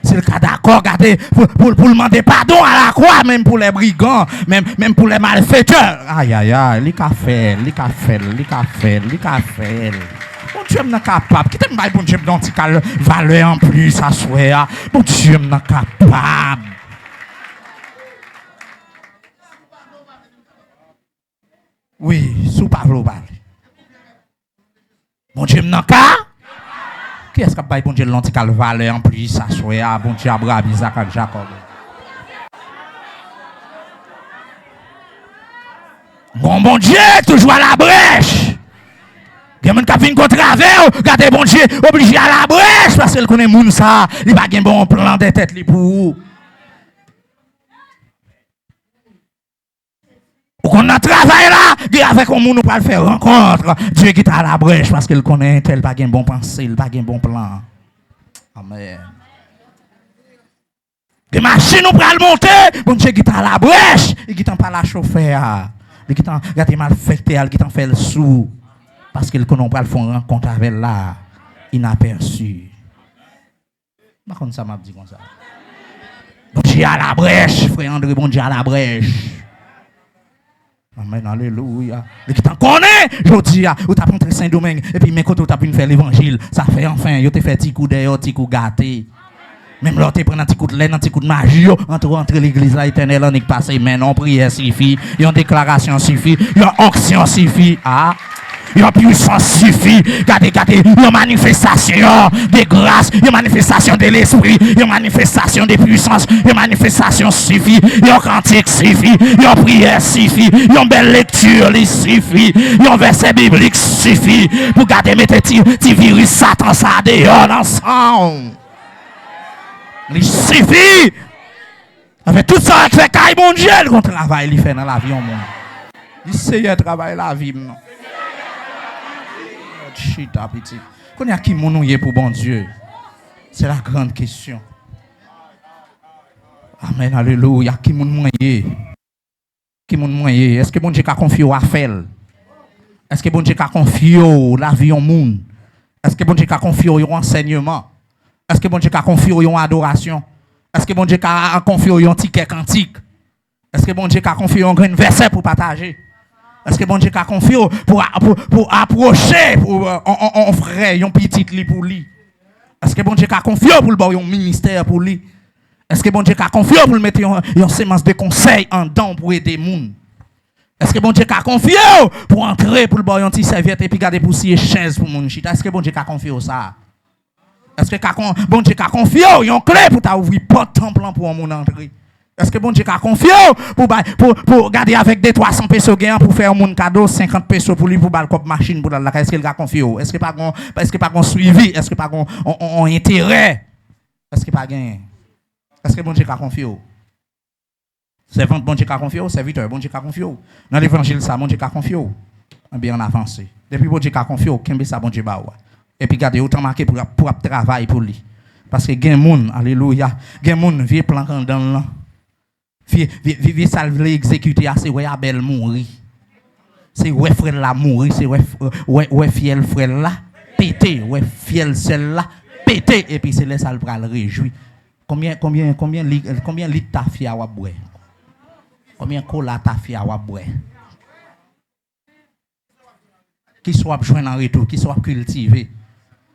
Speaker 1: Si le cas d'accord, regardez, pour demander pardon à la croix, même pour les brigands, même pour les malfaiteurs. Aïe, aïe, aïe, il a fait. Bon Dieu m'en capable. Qui t'aime pas bon Dieu m'en valeur en plus, ça soit. Bon Dieu m'en capable. Oui, sous Pablo parle. Bon Dieu m'en capable. Qui est-ce qui a bon Dieu l'antical valeur en plus, ça soit. Bon Dieu Abraham, Isaac et Jacob. Bon Dieu, toujours à la brèche. Il y a des gens qui viennent contre travers, regardez bon Dieu, obligé à la brèche parce qu'il connaît moun ça, il va un bon plan de tête pour vous. On a travaillé là, avec un monde pour le faire rencontre. Dieu qui est à la brèche parce qu'il connaît tel pas un bon pensée, il pas un bon plan. Amen. Des machines pour le monter, bon Dieu qui est à la brèche, il qui t'en pas la chauffeur, il qui t'en gâté mal fait, il qui t'en fait le sou. Parce qu'il connaît pas le fond rencontre avec là, inaperçu. Par contre, ça m'a dit comme ça. Bon Dieu à la brèche, frère André, bon Dieu à la brèche. Amen, alléluia. Et qui t'en connaît, je dis, ou t'as pris Saint-Domingue, et puis, mais quand tu as pu faire l'évangile, ça fait enfin, yo te fait petit coup d'ailleurs, petit coup gâté. Même là, tu prends un petit coup de laine, un petit coup de magie, entre l'église là éternelle, on est passé, mais non, prière suffit, une déclaration suffit, une onction suffit, ah. Une puissance suffit. Regardez, une manifestation de grâce, une manifestation de l'esprit, une manifestation de puissance, une manifestation suffit, une cantique suffit, une prière suffit, une belle lecture suffit, un verset biblique suffit pour garder mettre petit virus Satan ça dehors ensemble. Il suffit. Avec tout ça, il fait caille mon Dieu, le travail il fait dans la vie au monde. Il sait travailler la vie. Chita petit. Qu'on y a qui monouillé pour bon Dieu? C'est la grande question. Amen, alléluia. Qui moun moyen? Qui moun moyen? Est-ce que bon Dieu a confié à faire? Est-ce que bon Dieu a confié la vie au monde? Est-ce que bon Dieu a confié au enseignement? Est-ce que bon Dieu a confié au adoration? Est-ce que bon Dieu a confié au ticket quantique? Est-ce que bon Dieu a confié un grand verset pour partager? Est-ce que bon Dieu a confié pour approcher un frère, un petit lit pour lui? Est-ce que bon Dieu a confié pour le bon un ministère pour lui? Est-ce que bon Dieu a confié pour le mettre une sémence de conseils en don pour aider les gens? Est-ce que bon Dieu a confié pour entrer pour le bon un petit serviette et puis garder pour scier chaise pour mon chita? Est-ce que bon Dieu a confié ça? Est-ce que bon Dieu a confié une clé pour t'ouvrir porte temple pour mon entrée? Est-ce que bon Dieu a confié pour garder avec des 300 pesos pour faire un cadeau, 50 pesos pour lui pour le cop machine pour la est-ce qu'il a confié? Est-ce que pas un suivi? Est-ce que pas un intérêt? Est-ce que pas gain? Est-ce que bon Dieu a confié? Servant bon Dieu a confié, serviteur bon Dieu a confié. Dans l'évangile ça bon Dieu a confié. Bien avancé. Depuis bon Dieu a confié, qu'est-ce ça bon Dieu ba. Et puis garder autant marqué pour travailler pour lui. Parce que gain moun, alléluia, gain moun vieux plan dans là. Vieux salve exécuter c'est ouais Abel mourir. C'est ouais frère là mourir, c'est ouais fiel frère là pété, ouais fiel celle là pété et puis c'est là ça le pral réjouir. Combien litres ta fia wa boire? Combien cola ta fia wa boire? Qui soit joindre en retour, qui soit cultivé,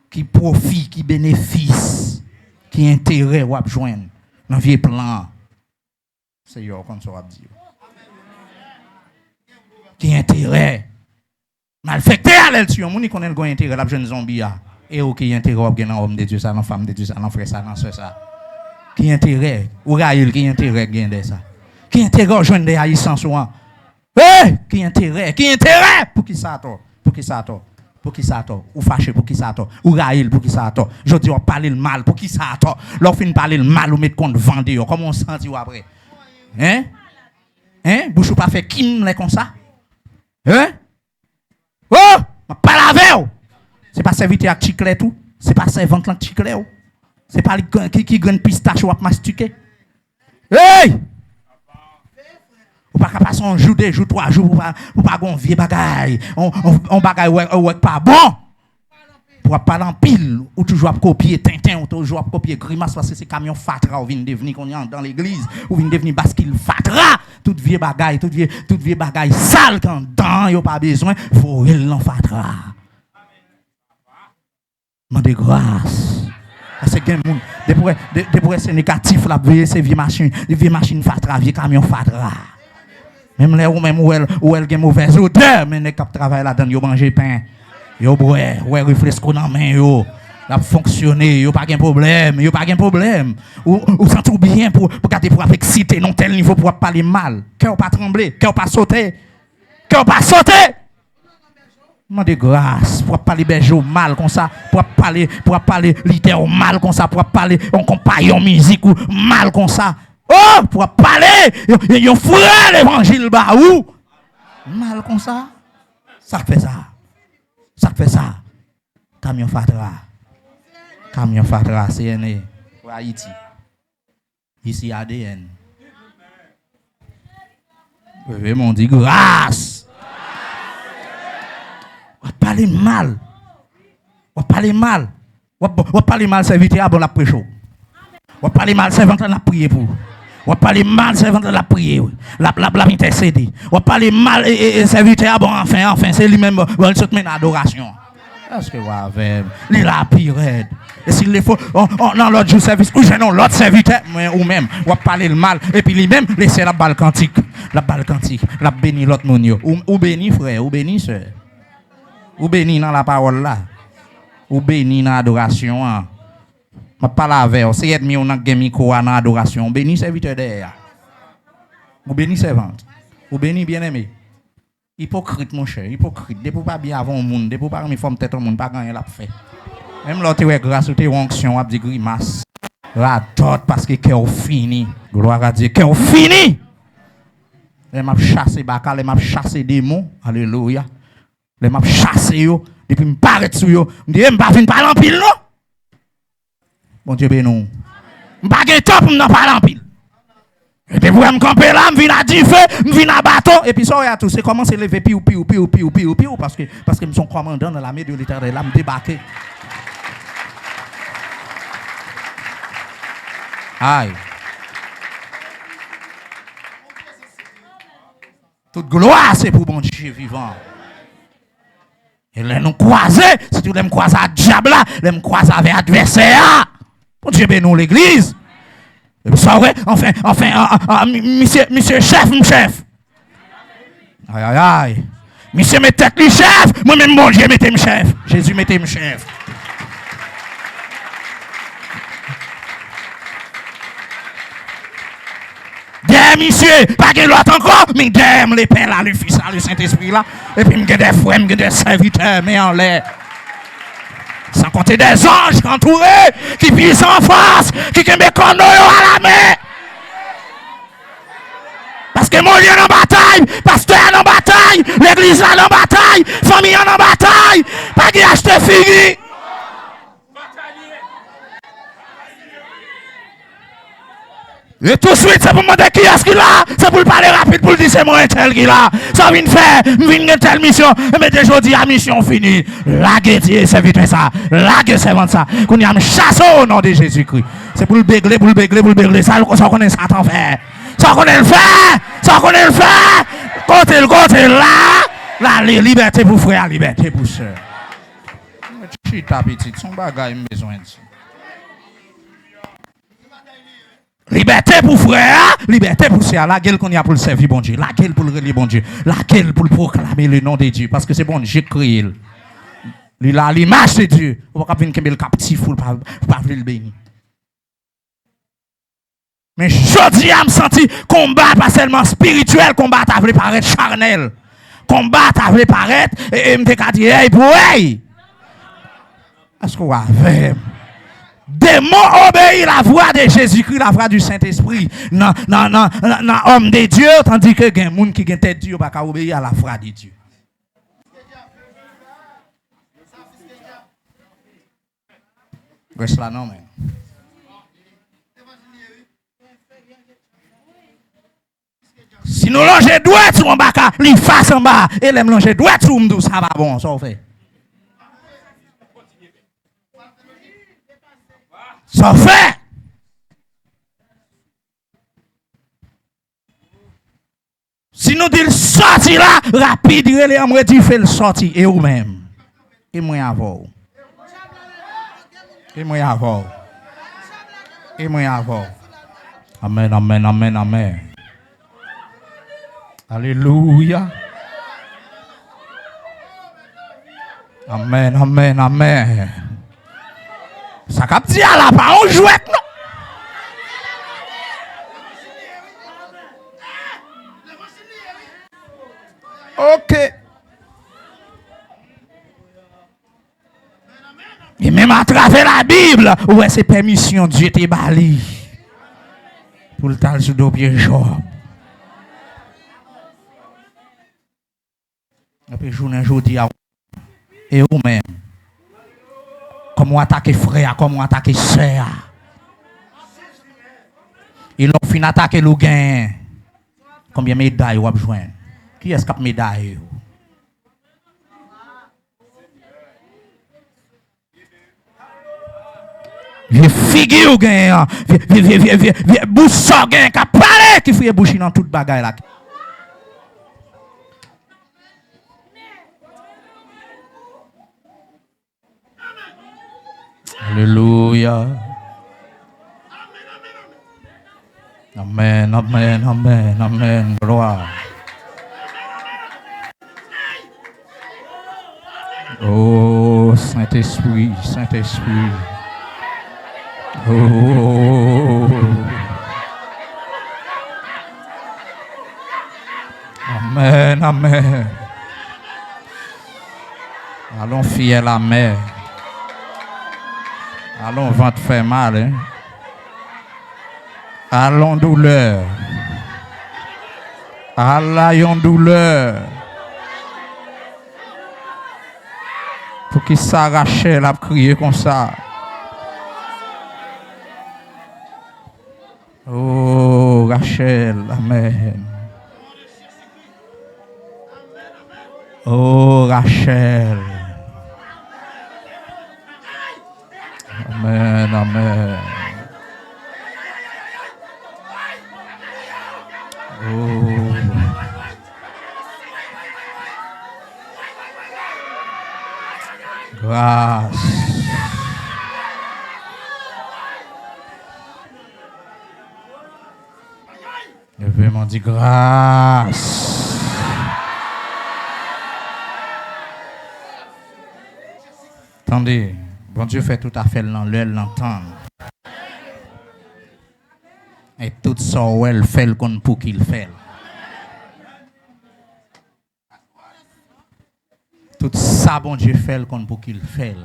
Speaker 1: qui profite, qui bénéfice, qui intérêt wa joindre dans vieux plan. C'est yo comme ça va dire. Qui intérêt malfecté à l'elle sur mon connaît le intérêt la jeune zombie et OK intérêt dans homme de Dieu ça dans femme de Dieu ça dans frère ça dans sœur ça. Qui intérêt ou Raïl qui intérêt gain de ça. Qui intérêt joindre des haïtiens souvent. Qui intérêt pour qui ça toi? Pour qui ça toi? Pour qui ça toi? Ou fâché pour qui ça toi? Ou Raïl pour qui ça toi? Je dis on parler le mal pour qui ça toi? L'on fin parler le mal ou mettre contre vendre comment on senti après? Hein? Hein? Bouche ou pas fait kim comme ça? Hein? Oh! Pas laver! C'est pas serviteur avec chiclet tout. C'est pas servante avec chiclet. C'est pas qui gagne pistache ou à mastiquer. Hey! Ou pas passer un jour, 2 jours, 3 jours, ou pas gon vieux bagaille. On bagaille ouais pas bon. Pour pas en pile, ou toujours à copier Tintin, ou toujours à copier Grimace, parce que c'est camion fatra, ou vient devenir qu'on est dans l'église, ou vient devenir bascule fatra, toute vieille bagaille, toute vieille bagaille sale quand dans, y'a pas besoin, faut il l'en fatra. Mandez grâce. Parce que depuis c'est négatif, là, c'est vieille machine fatra, vieux camion fatra. Même là où elle a mauvaise odeur, mais les qui travaillent là-dedans, ils mangent pain. Yo boy, ouais réfléchis dans main yo, la fonctionner, yo pas de problème, ou sent tout bien pour garder pour exciter non tel niveau pour parler mal, cœur pas trembler, cœur pas sauter. Moi de grâce pour parler berger mal comme ça, pour parler littéralement mal comme ça, pour parler en compagnon musique ou mal comme ça. Oh, pour parler, yo frère l'évangile ba ou mal comme ça. Ça fait ça. Camion Fatra, CNE, pour Haïti. Ici, ADN. Oui, mon dit grâce. On va parler mal. On va parler mal, serviteur, bon la prêche. On va parler mal, servante, la prier pour. On va parler mal, servante, la prier. La intercéder. On va parler mal, serviteur, bon, enfin, c'est lui-même, il se met en adoration. Est-ce que vous avez la pire? Et s'il le faut, dans l'autre jour service, ou j'ai l'autre serviteur, ou même, on va parler le mal, et puis lui-même, laisser la balle cantique, la béni l'autre monio, ou béni frère, ou béni soeur, ou béni dans la parole là, ou béni dans l'adoration. Je ne parle pas avec, c'est être mis en micro dans l'adoration, béni serviteur derrière, ou béni servante, ou béni bien-aimé. Hypocrite, mon cher, hypocrite. Depuis pas bien avant le monde, depuis pas me forme tête au monde, pas gagner la fait. Même l'autre est grâce ou tes onction, a dit grimace. La dot parce que cœur fini. Gloire à Dieu, cœur fini. Les m'a chassé bakal, les m'a chassé démons. Alléluia. Les m'a chassé yo, depuis me paraît sur yo. Me dit me pas venir parler en pile non. Bon Dieu bénon. Me pas gen temps pour me parler en pile. Et puis vous me camper là, me viens à dire feu, me viens à bâton et puis ça y a tout, c'est comment c'est lever piou parce que me sont commandant dans l'armée de l'Éternel là me débarquer. Aïe. Toute gloire c'est pour bon Dieu vivant. Et là nous croiser, si tu les croiser à diable là, les croiser avec adversaire. Bon Dieu bénisse l'église. Ça ouais, enfin, monsieur chef, mon chef. Aïe. Monsieur mettez le chef, moi-même mon Dieu mettez le chef. Jésus mettez le chef. Dès monsieur, pas que l'autre encore, mais dès les pères là, le fils là, le Saint-Esprit là, et puis me des frères, me des serviteurs, mais en l'air. Sans compter des anges entourés, qui puissent en face, qui me connaissent à la main. Parce que mon Dieu est en bataille, pasteur est en bataille, l'église est en bataille, famille est en bataille, pas qui achète fini. Et tout de suite, c'est pour me demander qui est-ce qu'il a. C'est pour parler rapide, pour dire c'est moi un tel qu'il a. Ça vient faire, une telle mission. Mais déjà, je dis, la mission finie. La guerre, c'est vite ça. La guerre, c'est vite ça. Qu'on y a chassé au nom de Jésus-Christ. C'est pour le bégler. Ça, qu'on est Satan fait. Ça, qu'on est le fait. Côté là. La liberté pour frère, liberté pour soeur. Chita petite, son bagage, besoin de ça. Liberté pour frère, liberté pour sœur, la gueule qu'on y a pour le servir bon Dieu, la gueule pour le relier bon Dieu, la gueule pour le proclamer le nom de Dieu, parce que c'est bon Dieu qui crée. Il a l'image de Dieu. On va pas venir le captif pour pas le bénir. Mais je dis à me sentir combat pas seulement spirituel, combat à voulu paraître charnel. Combat à voulu paraître et me dit hey pour hey. Est-ce qu'on va faire? Démon obéit la voix de Jésus-Christ, la voix du Saint-Esprit. Non, homme de Dieu, tandis que les gens qui ont tête Dieu pas obéir à la voix de Dieu. Reste là, non, mais. Si nous longeons droit sur un bac, il face en bas, et les longeons droit sur un ça va bon, ça fait. Ça fait. Si nous disons sortir là, rapide, il aimerait dire fait le sortir, et vous-même. Et moi avant. Et moi avant. Et moi avant. Amen, amen, amen, amen. Alléluia. Amen, amen, amen. Ça cap dit à la pas on joue non. OK. Et même à travers la Bible, ouais, c'est permission Dieu te bali. Pour le tal sous dos pied Job. Après journée aujourd'hui et vous-même. Comment attaquer frère, comment attaquer sœur. Ils ont fini attaquer le gain. Combien de médailles vous avez besoin? Qui est-ce qui a médaille? Vieux figure ou gain, vieux bouche gain, qui a parlé, qui fait bouche dans toute bagaille là. Alléluia. Amen, amen, amen, amen. Gloire. Oh, Saint-Esprit, Saint-Esprit. Oh. Amen, amen. Allons fier la mer. Allons ventre fait mal. Hein? Allons douleur. Allons douleur. Pour qu'il s'arrache, elle a crié comme ça. Oh, Rachel, amen. Oh, Rachel. Amen, amen. Oh. Grâce. Je vais m'en dire grâce. Attendez, bon Dieu fait tout à fait l'entendre. Et tout ça, elle fait le qu'on pour qu'il fait. Tout ça, bon Dieu fait le qu'on pour qu'il fait.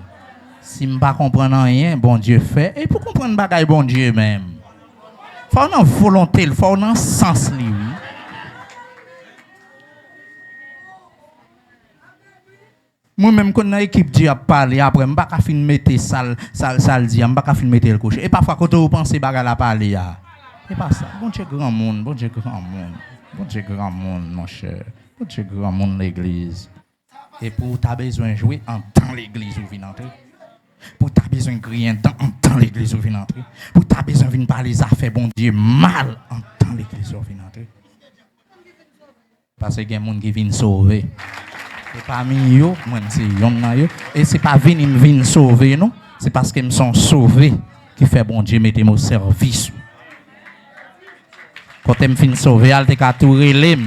Speaker 1: Si je ne comprends rien, bon Dieu fait. Et pour comprendre bagaille, bon Dieu même. Il faut une volonté, il faut un sens, lui. Moi-même, quand l'équipe Dieu a parlé, après, je ne vais pas finir mettre ça, je ne vais pas finir mettre le coucher. Et parfois, quand vous pensez que la parler, c'est pas ça. Bon Dieu, grand monde, bon Dieu, grand monde. Bon Dieu, grand monde, mon cher. Bon Dieu, grand monde, l'église. Et pour tu as besoin de jouer, en temps l'église où vient entrer. Pour tu as besoin de crier, en temps l'église où vient entrer. Pour tu as besoin de parler des affaires, bon Dieu, mal, en temps l'église où vient entrer. Parce qu'il y a des gens qui viennent sauver. Et parmi eux, moi, c'est eux. Et ce n'est pas venir sauver, non. C'est parce qu'ils me sont sauvés qui fait bon Dieu mettre mon service. Quand je me finis sauver, je suis tout relais.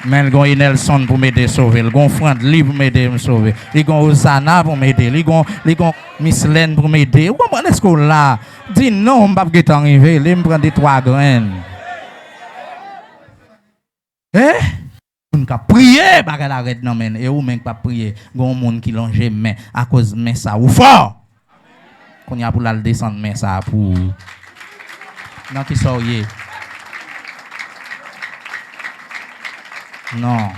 Speaker 1: Mais il y a Nelson pour m'aider à sauver. Il y a Friendly pour m'aider à sauver. Il y a Osana pour m'aider. Il y a Miss Len pour m'aider. Comment est-ce qu'on l'a? Dis non, je ne vais pas arriver. Je vais prendre des 3 graines. Eh? On peut prier, parce qu'elle arrête non men. Et ou même pas prier. Il y a un monde qui longe mais à cause de ça ou fort. Qu'on y a pour la descendre, mais ça pour. Non, qui soyez. Non.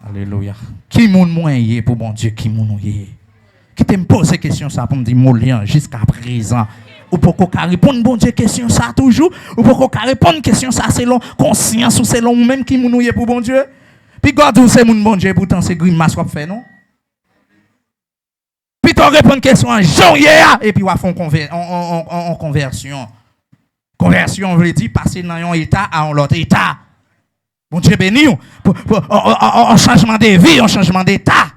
Speaker 1: Alléluia. Qui moun moyen pour bon Dieu, qui moun yé? Qui te me pose question ça pour me dire Molian jusqu'à présent. Ou pourquoi qu'on répondre bon Dieu question ça toujours? Ou pourquoi qu'on répondre question ça selon conscience ou selon même qui moun yé pour bon Dieu? Puis God ou c'est moun bon Dieu pourtant c'est grimace qu'on fait non? Puis tu répondre question en janvier et puis on va faire en conversion. Conversion veut dire passer dans un état à un autre état. Bon Dieu béni, un changement de vie, un changement d'état.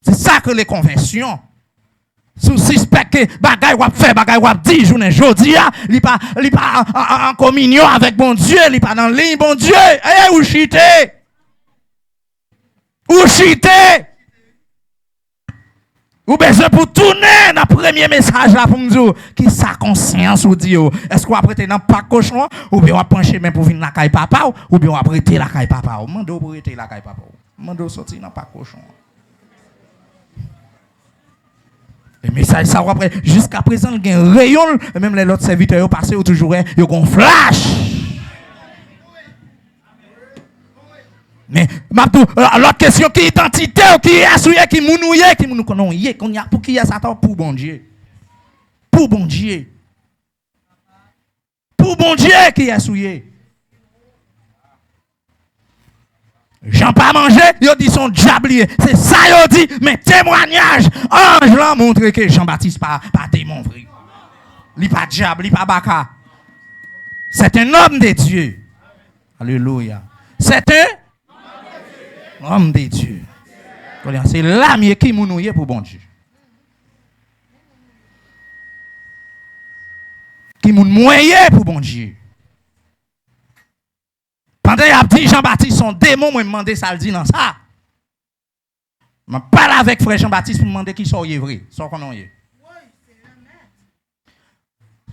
Speaker 1: C'est ça que les conversions. Sous suspect que bagay wap fait, bagay wap dit, journée jodi a, li pas en communion avec bon Dieu, li pas dans ligne bon Dieu. Eh ou chité. Ou chité. Ou besoin pour tourner dans le premier message là pour me dire qui sa conscience ou dit est-ce qu'on va prêter dans pas cochon ou bien on va pencher même pour venir la caille papa ou bien on va prêter la caille papa ou mando pour prêter la caille papa mando sortir dans pas cochon. Et message ça après jusqu'à présent il y a un rayon même les autres serviteurs passé au toujours ils ont flash. Mais l'autre question qui identité qui est souillé qui mounouye qui mounou konouye qu'on y a pour qui est Satan pour bon Dieu. Pour bon Dieu. Pour bon Dieu qui est souillé. Jean pas mangé, il dit son diablier. C'est ça il dit mais témoignage ange l'a montré que Jean-Baptiste pas démon vrai. Il pas diable, il pas baka. C'est un homme de Dieu. Alléluia. C'est un homme de Dieu. C'est l'âme qui mounouye pour bon Dieu. Qui mounouye pour bon Dieu. Pendant qu'il a dit Jean-Baptiste, son démon, moi, me demandé ça, le dit dans ça. Je parle avec frère Jean-Baptiste pour me demander qui sont vrai. Sont qu'on est.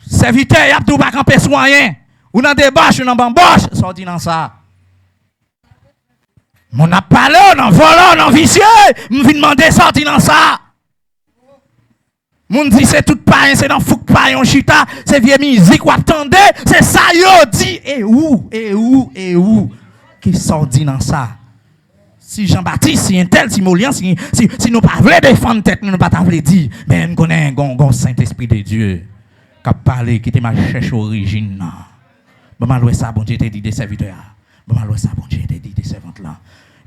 Speaker 1: Serviteur, il a tout pas camper soyen. Ou dans des bâches, ou dans bamboche, ça dit dans ça. Mon a parlé, on en volant, on en vicieux. Je viens demander sorti dans ça. Mon dit c'est tout païen, c'est dans fouc païen chita, c'est vieux musique ou attendez, c'est ça yo dit et où qui sorti dans ça. Si Jean-Baptiste, si un tel, si Molian, si nous pas voulons défendre tête, nous pas voulons dire, mais nous connaissons un Saint-Esprit de Dieu qui a parlé, qui était ma cherche origine. Bon, ça, bon Dieu, te dit des serviteurs. Bon, ça, bon Dieu, te dit des servantes là.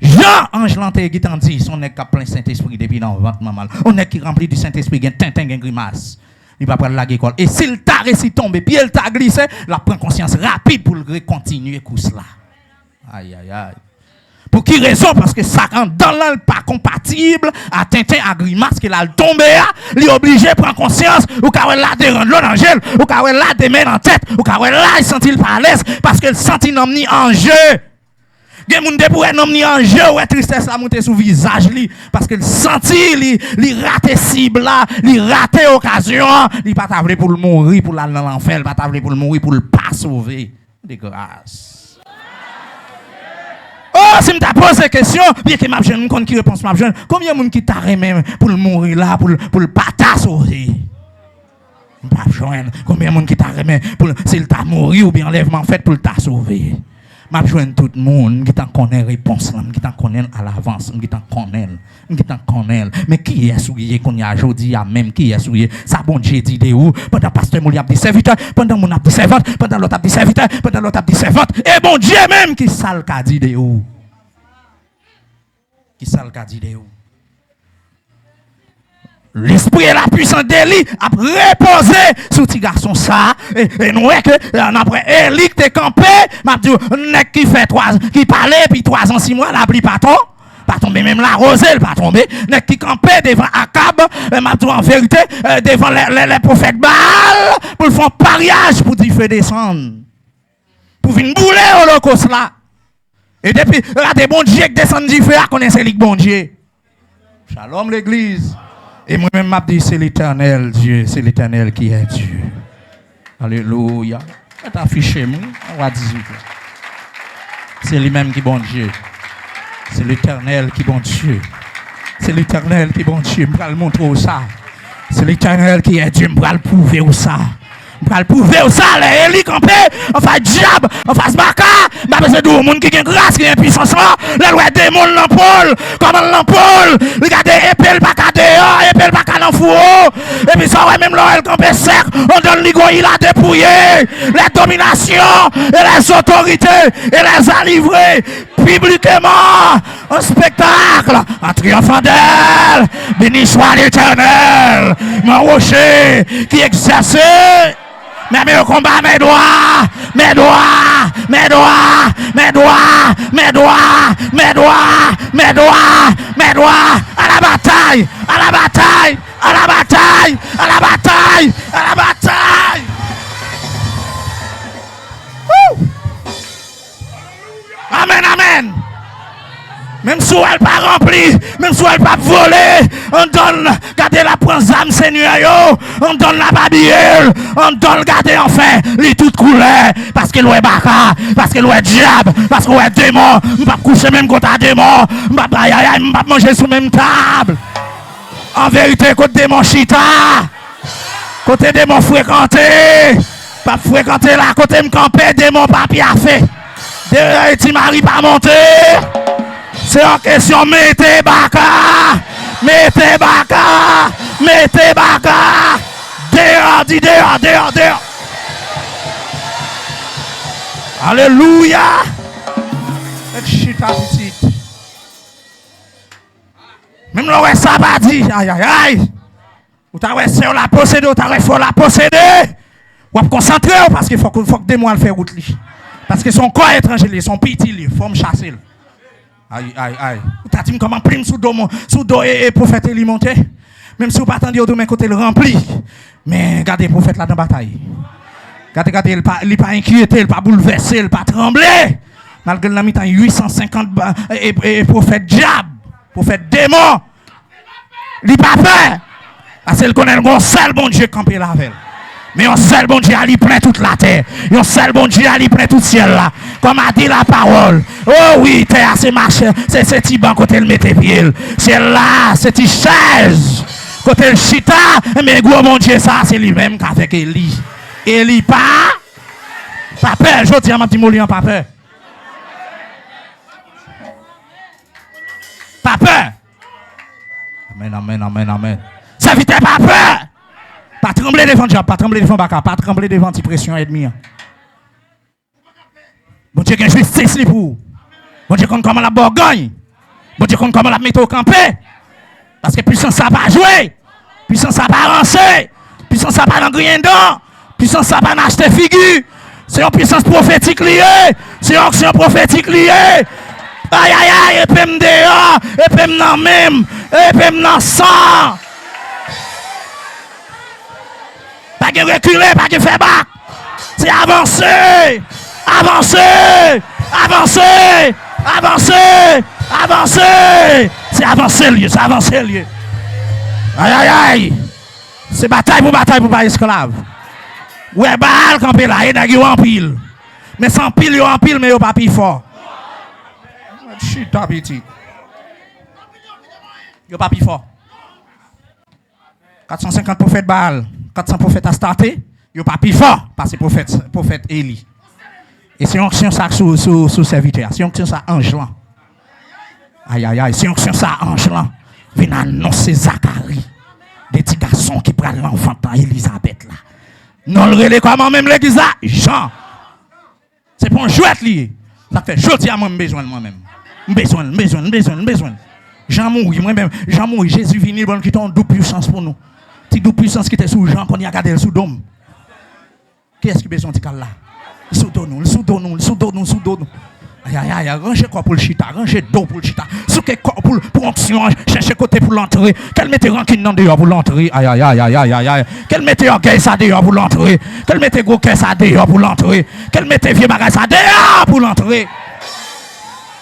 Speaker 1: Jean-Ange Lanté qui t'en dit, son nez qui a plein Saint-Esprit depuis dans le ventre maman. On est qui rempli du Saint-Esprit, qui tintin, qui grimace. Il va prendre la école. Et s'il t'a réussi tomber, puis il t'a glissé, il prend conscience rapide pour le continuer comme cela. Aïe, aïe, aïe. Pour qui raison? Parce que ça rentre dans l'âme pas compatible, à tintin, à grimace, qu'il a tombé, il est obligé de prendre conscience, ou qu'il là de rendre l'eau d'angèle, ou qu'il là de mettre en tête, ou qu'il là il sentit pas à l'aise, parce qu'il sentit non ni en jeu. Gen moun de pour un homme ni enjeu ou tristesse la monter sous visage li parce qu'il senti li raté cible là, li raté occasion, li pas tavle pour le mourir pour aller dans l'enfer, pas tavle pour le mourir pour le pas sauver. De grâce. Oh, si m'ta pose question, bien que m'a jeune kon qui réponse m'a jeune, combien moun qui t'a remet pour le mourir là pour le pas ta sauver. M'pa joindre combien moun qui t'a remet pour s'il t'a mourir ou bien enlèvement fait pour le ta sauver. Je joins tout le monde qui t'en connaît réponse, qui t'en connaît à l'avance, qui t'en connaît. Mais qui est souillé qu'on y a aujourd'hui, même qui est souillé? Ça bon Dieu dit de où? Pendant pasteur Mouli a dit serviteur, pendant mon a dit servante, pendant l'autre a dit serviteur, pendant l'autre a dit servante. Et bon Dieu même qui sale qu'a dit de où? Qui sale qu'a dit de où? L'esprit et la puissance d'Élie a reposé sur petit garçon ça et nous voyons que après Élie qui est campé m'a dit nek qui fait 3 qui parlait puis 3 ans 6 mois la pluie pas tomber même la rosée pas tomber nek qui campé devant Akab m'a dit en vérité devant les prophètes Baal pour faire pariage pour dire feu descendre pour venir bouler holocauste là et depuis des bon Dieu qui descend du feu à connaître les bon Dieu. Shalom l'église. Et moi-même, m'a dit, c'est l'éternel Dieu, c'est l'éternel qui est Dieu. Alléluia. C'est affiché, moi, on va dire. C'est lui-même qui est bon Dieu. C'est l'éternel qui est bon Dieu. C'est l'éternel qui est bon Dieu. Je vais le montrer ça. C'est l'Éternel qui est Dieu. Je vais le prouver où ça. Je vais le prouver où ça. Les Élie campé, on fait diable, on fait baka. Je vais dire aux gens qui ont grâce, qui ont puissance. Les lois démons l'empoule. Comment l'empoule? Regardez, épée le baka dehors, épée le baka dans le four. Et puis ça, ouais, même l'oreille campé sec, on donne l'igo, il a dépouillé. Les dominations et les autorités et les a livrés publiquement un spectacle en triomphant d'elle. Béni soit l'Éternel, mon rocher qui exerçait. Mais au combat, mes doigts, mes doigts, mes doigts, mes doigts, mes doigts, mes doigts, mes doigts, mes doigts, à la bataille, à la bataille, à la bataille, à la bataille, à la bataille. Woo! Amen, amen. Même si elle pas remplie, même si elle pas volée, on donne, gardez la prendre âme Seigneur, on donne la babille, on donne, gardez enfin, les toutes couleurs, parce qu'elle est baka, parce qu'elle est diable, parce qu'elle est démon, on va coucher même contre un démon, on va manger sous même table. En vérité, côté démon chita, côté démon fréquenté, pas fréquenté là, côté me camper, démon papier a fait. De Marie pas monter. C'est en question, mettez baka, mettez baka, mettez baka, dehors, dis dehors, dehors, dehors. Alléluia. Chita petite. Même le ça va dire, aïe aïe aïe. Ou t'as ouais la posséder, ou t'as faut la posséder. Ou à concentrer parce qu'il faut que des mois le faire route li. Parce que son corps étranger, son petit, il faut me chasser. Aïe, aïe, aïe. Vous avez dit comment prime sous dos et prophète il monté. Même si vous pas attendu de mes côtés le rempli. Mais regardez le prophète là dans la bataille. Regardez, il n'est pas inquiété, il n'est pas bouleversé, il n'est pas tremblé. Malgré la mi-temps 850 et prophète diable, prophète démon. Il n'est pas peur. Parce qu'il connaît le seul bon Dieu campé la veille. Mais un seul bon Dieu, il prend toute la terre. Un seul bon Dieu, il prend tout le ciel là. Comme a dit la parole. Oh oui, terre, c'est marché. C'est ce petit banc côté le mette pied. C'est là, c'est une chaise. Côté le chita, mais gros mon Dieu, ça, c'est lui-même qui a fait Élie. Élie pas. Pas peur. Je dis à ma petite Molian, pas peur. Pas peur. Amen, amen, amen, amen. Ça vite pas peur. Pas trembler devant Dieu, pas trembler devant Baka, pas trembler devant la pression ennemie. Bon Dieu, qu'il y a justice pour. Bon Dieu, comment la Bourgogne. Bon Dieu, comment la mettre au campé. Parce que puissance ça pas jouer. Puissance ça pas avancer. Puissance ça pas rien dedans. Puissance ça pas acheter figure. C'est une puissance prophétique liée. C'est une action prophétique liée. Aïe aïe aïe, et puis me dehors, et puis me dans même, et puis me dans sang. Pas de reculer, pas de faire bac. C'est avancer, avancer, avancer, avancer, avancer. C'est avancer lieu, c'est avancer lieu. Aïe aïe aïe. C'est bataille pour pas esclave. Ouais, balle campé là, et n'a en pile. Mais sans pile, en pile, mais yo pas plus fort. Chita petit. Yo pas plus fort. 450 prophètes Baal, 400 prophètes à starter, yo pas plus fort parce que prophète Élie. Et c'est onction ça sous serviteur, c'est onction ça ange là. Aïe aïe aïe, c'est onction ça ange là. Vient annoncer Zacharie, des petits garçons qui prennent l'enfant dans Élisabeth là. Non le relais comment même l'église là, Jean. C'est pour un jouet lié. Ça fait jodi à moi besoin moi-même. Besoin. Jean mourit, moi-même, Jean mourit, Jésus vini, bon, qui donne double puissance pour nous. Ti double puissance qui était sous Jean, qu'on y a gardé sous dôme. Qui est-ce qui a besoin de ce là? Sous nous. Aïe, aïe, aïe, rangez quoi pour le chita, rangez dos pour le chita. Sous quel corps pour onction, cherchez côté pour l'entrer. Quel mettez rancune dans dehors pour l'entrer? Aïe, aïe, aïe, aïe, aïe, aïe. Quel mettez orgueil ça dehors pour l'entrer? Quel mettez gros caisse ça dehors pour l'entrer? Quel mettez vieux bagage ça dehors pour l'entrer?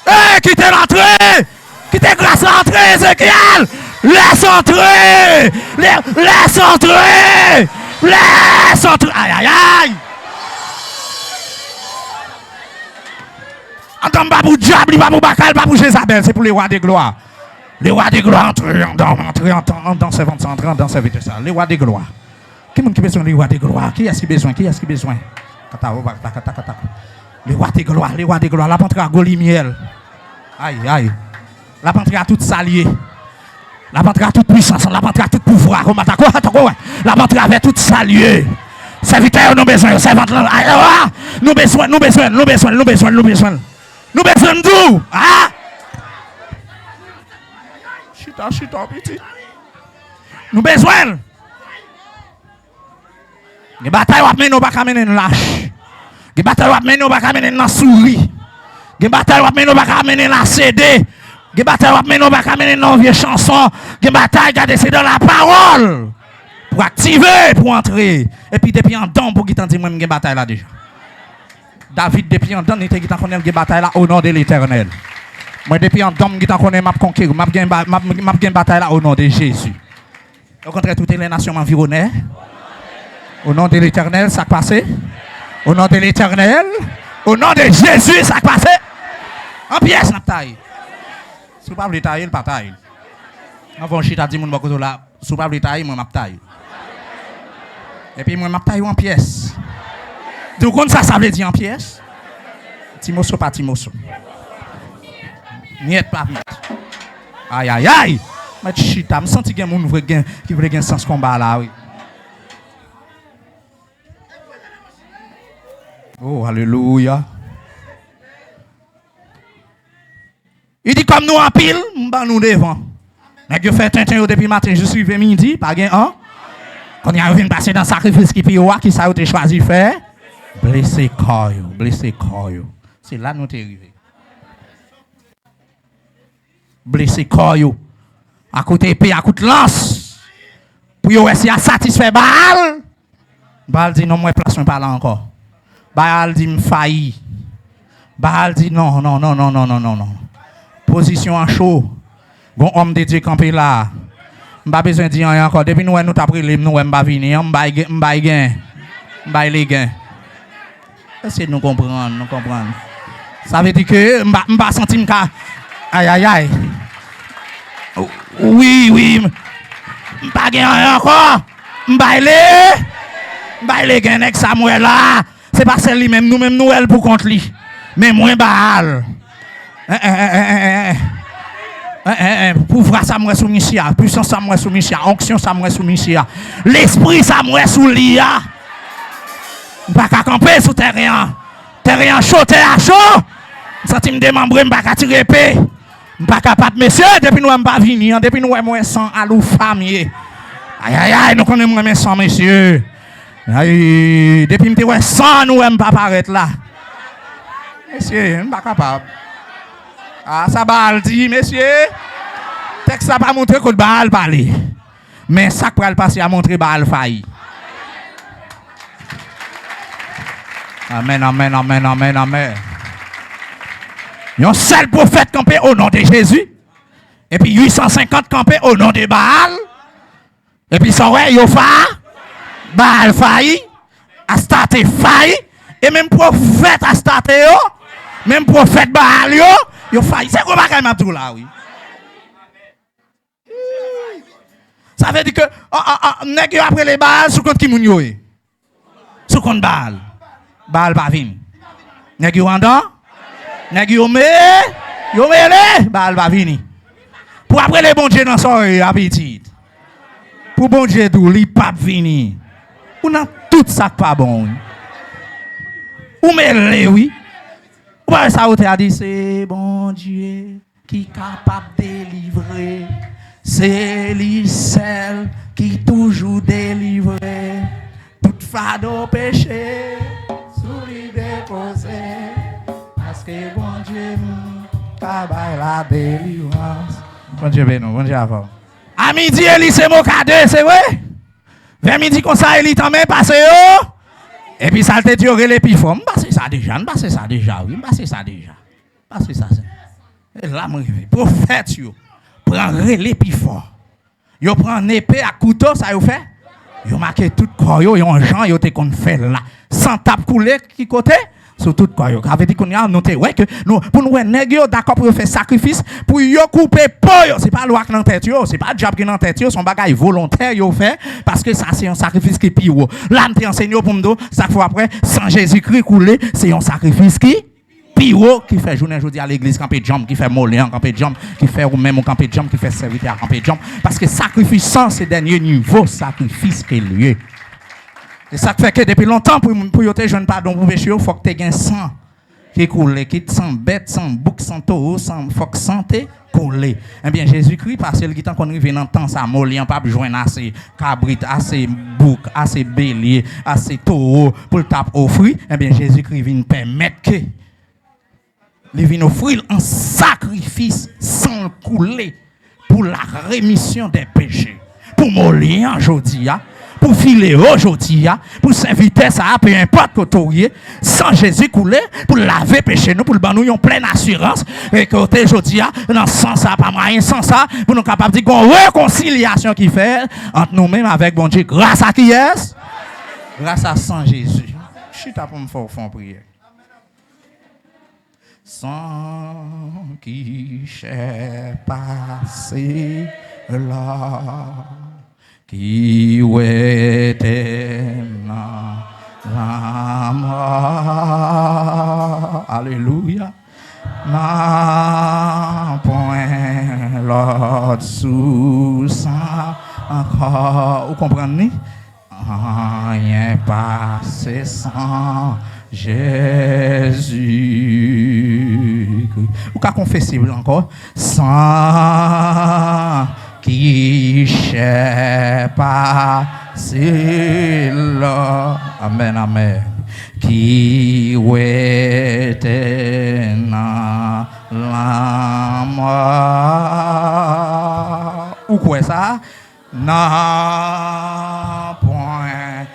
Speaker 1: Eh, quittez l'entrée! Quittez grâce l'entrée, Ézéchiel! Laisse entrer! Laisse entrer! Laisse entrer! Aïe, aïe, aïe! Entends pas pour diable, pas pour Bacal, pas pour Jézabel, c'est pour les rois de gloire. Les rois de gloire entrent dans ses ventes, entrent dans ses vitres. Les rois de gloire. Qui a besoin des rois de gloire? Qui est-ce qui a besoin? Qui est-ce qui a besoin? Les rois de gloire, les rois de gloire. La pentre à Golimiel. Aïe, aïe. La pentre à tout salier. La pentre à toute puissance. La pentre à tout pouvoir. La pentre à tout salier. Serviteurs, nous besoin. Nous besoin. Nous besoin d'où? Ah? Chita, petit. Nous besoin. Les batailles wap men nous pas mener lâche. Les batailles wap men nous pas mener dans souris. Les batailles wap men nous pas mener la CD. Les batailles wap men nous pas mener dans vieux chansons. Les batailles garder c'est dans la parole. Pour activer, pour entrer. Et puis depuis en temps pour qui t'en dit moi une bataille là déjà. David depuis en temps il était qui t'en connaît une bataille là au nom de l'Éternel. Moi depuis en temps qui t'en connaît m'a conquérir, m'a gain bataille là au nom de Jésus. Au contraire toutes les nations m'environnaient. Au nom de l'Éternel, ça passe. Au nom de l'Éternel, au nom de Jésus, ça passe. En pièce, n'a taille. Si vous ne pouvez pas tailler, pas taille. Avant, je t'ai dit, mon beaucoup là, si vous ne pouvez pas tailler, moi, je taille. Et puis, moi, je taille en pièce. Du coup, ça veut dire en pièce. Timoso, pas Timoso. Niet, pas niet. Aïe, aïe, aïe. Mais chita, je sens qu'il y a un monde qui veut gagner sens combat là, oui. Oh, alléluia. Il dit comme nous en pile, nous devant. Mais je fais tintin depuis matin, je suis midi, pas gain un. Quand il y a une passer dans le sacrifice qui ça a été choisi faire. Blessé corps. C'est là que nous sommes arrivés. Blessé corps. À côté épée, à côté lance. Pour essayer à satisfaire Baal. Baal dit non, moi, place pas là encore. Baal dit m'failli. Baal dit non. Position en chaud. Bon homme de Dieu campé là. M'pas besoin de dire encore. Depuis nous t'as pris les nous m'pas venir. M'pas les gains. Essayez de nous comprendre. Ça veut dire que m'pas senti m'ka. Aïe. Oui. M'pas gain encore. M'pas les gains avec Samuel là. C'est pas celle lui-même, nous-mêmes, nous, elle pour contre lui. Mais moins Baal. Pouvoir, ça m'a soumis, puissance, ça m'a soumis, onction, ça m'a soumis, l'esprit, ça m'a soumis. Pas qu'à camper sous terrain. Terrain chaud, terrain chaud. Senti me démembrer, pas qu'à tirer épée. Pas capable, monsieur, depuis nous, on pas venir. Depuis nous, on sans à l'eau famille. Aïe, nous connaissons moins sans, monsieur. Aïe, depuis que je suis sans nous, je ne pas paraître là. Monsieur, je ne suis pas capable. Ah, ça va le dire, monsieur. Texte ça pas montrer que le bal parler. Mais ça va le passer à montrer bal failli. Amen. Il y a un seul prophète campé au nom de Jésus. Et puis 850 campés au nom de Baal. Et puis ça ouais, il y a Baal failli, Astarte failli, et même prophète Astarte yo, même prophète Baal yo failli. C'est quoi bagay m'a tout là, oui. Ça veut dire que nèg yo après les Baal sous compte qui moun yo e. Sous compte Baal. Baal pas vinn. Nèg yo andan? Nèg yo mele, Baal pas vinn. Pour après les bon Dieu dans son appétit. Pour bon Dieu tout, li pas vinn. On a tout ça pas bon. Ou mêlé, oui. Ou ça ou a dit c'est bon Dieu qui est capable de délivrer. C'est lui seul qui toujours délivre. Tout fardeau péché sous lui déposé. Parce que bon Dieu nous travaille la délivrance. Bon Dieu béni, bon Dieu avant. À midi, Elie c'est mon cadeau, c'est vrai? Vers midi, comme ça, Elie t'en met passé. Et puis, ça te dit, les pifos. Je passe ça déjà. Et là, je prophète, prend les pifos. Yo prend une épée à couteau, ça yo fait. Yo marqué tout corps, yo un gens, yo te qu'on fait là. Sans tape couler, qui côté? Sur tout quoi. Avait dit qu'on y a noté ouais que nous pour nous nèg yo d'accord pour faire sacrifice pour yo couper peau yo, c'est pas loi qui dans tête yo, c'est pas diable qui dans tête yo, son bagage volontaire yo fait parce que ça c'est un sacrifice qui pire. Là m'te enseigne pour nous ça fois après sans Jésus-Christ couler, c'est un sacrifice qui pire qui fait journée aujourd'hui à l'église camper de jambe, qui fait moléan camper de jambe, qui fait ou même camper de jambe, qui fait serviteur camper de jambe parce que sacrifice sans c'est dernier niveau sacrifice qui est lieu. Et ça fait que depuis longtemps, pour te jeune pardon pour péché, il faut que tu aies un sang qui coule, qui sans bête, sans bouc, sans taureau, sans foc, santé coulé. Eh bien, Jésus-Christ, parce que le temps qu'on arrive dans le temps, ça molli, pas joindre assez cabrit, assez bouc, assez bélier, assez taureau pour le taper offrir. Eh bien, Jésus-Christ vient permettre que il vient offrir un sacrifice sans couler pour la rémission des péchés. Pour molli aujourd'hui, pour filer aujourd'hui, pour s'inviter ça, peu importe côté, sans Jésus couler, pour laver péché nous, pour le nous en pleine assurance, et côté aujourd'hui, dans ce sens, pas moyen, sans ça, pour nous capables de dire qu'on réconciliation qui fait entre nous-mêmes avec bon Dieu, grâce à qui est? Grâce à Saint Jésus. Je suis là pour me faire en prière. Sans qui s'est passé là. Qui était la mort. Alléluia. N'a point l'autre sous ça encore. Vous comprenez? Rien passé sans Jésus. Vous pouvez confesser encore? Sans qui s'est passé là. Amen, amen. Qui était dans la mort. Ou quoi ça? N'a point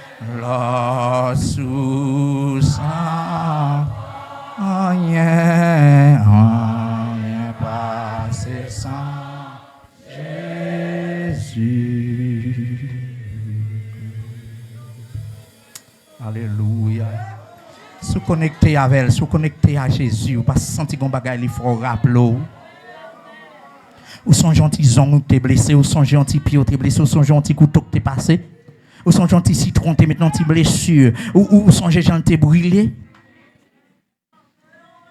Speaker 1: la sous ça. Rien passé sans Jésus. Alléluia. Se connecter avec elle, se connecter à Jésus, pas sentir qu'on bagaille, il faut rappeler. Ou son gentil ongles t'es blessé, ou son gentil pied t'es blessé, ou son gentil couteau t'es passé, ou son gentil citron t'es maintenant t'es blessure, ou son gentil t'es brûlé.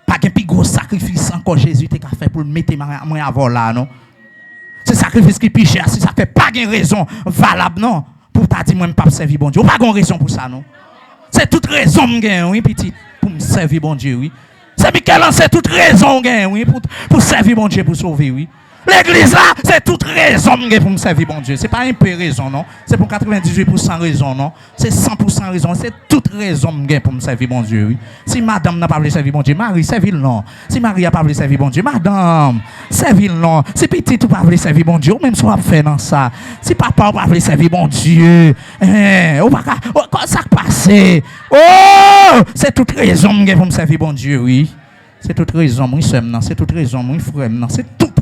Speaker 1: Pas qu'un plus gros sacrifice encore Jésus t'a fait pour le mettre moi avant là, non? C'est sacrifice qui est plus cher, si ça fait pas de raison valable, non? Pour t'a dit moi pas servir bon Dieu, pas de raison pour ça, non? C'est toute raison oui, petit, pour me servir bon Dieu, oui. C'est Michel, c'est toute raison oui, pour servir bon Dieu, pour sauver, oui. L'église là, c'est toute raison pour me servir bon Dieu. C'est pas un peu raison, non? C'est pour 98% raison, non? C'est 100% raison. C'est toute raison pour me servir bon Dieu, oui. Si madame n'a pas voulu servir bon Dieu, Marie, servir non. Si Marie n'a pas voulu servir bon Dieu, madame, servir non. Si petit ou pas voulu servir bon Dieu, ou même si on a fait dans ça. Si papa n'a pas voulu servir bon Dieu, ou pas ça passe. Oh! C'est toute raison pour me servir bon Dieu, oui. C'est toute raison, moi, c'est toute raison, moi, frère, c'est toute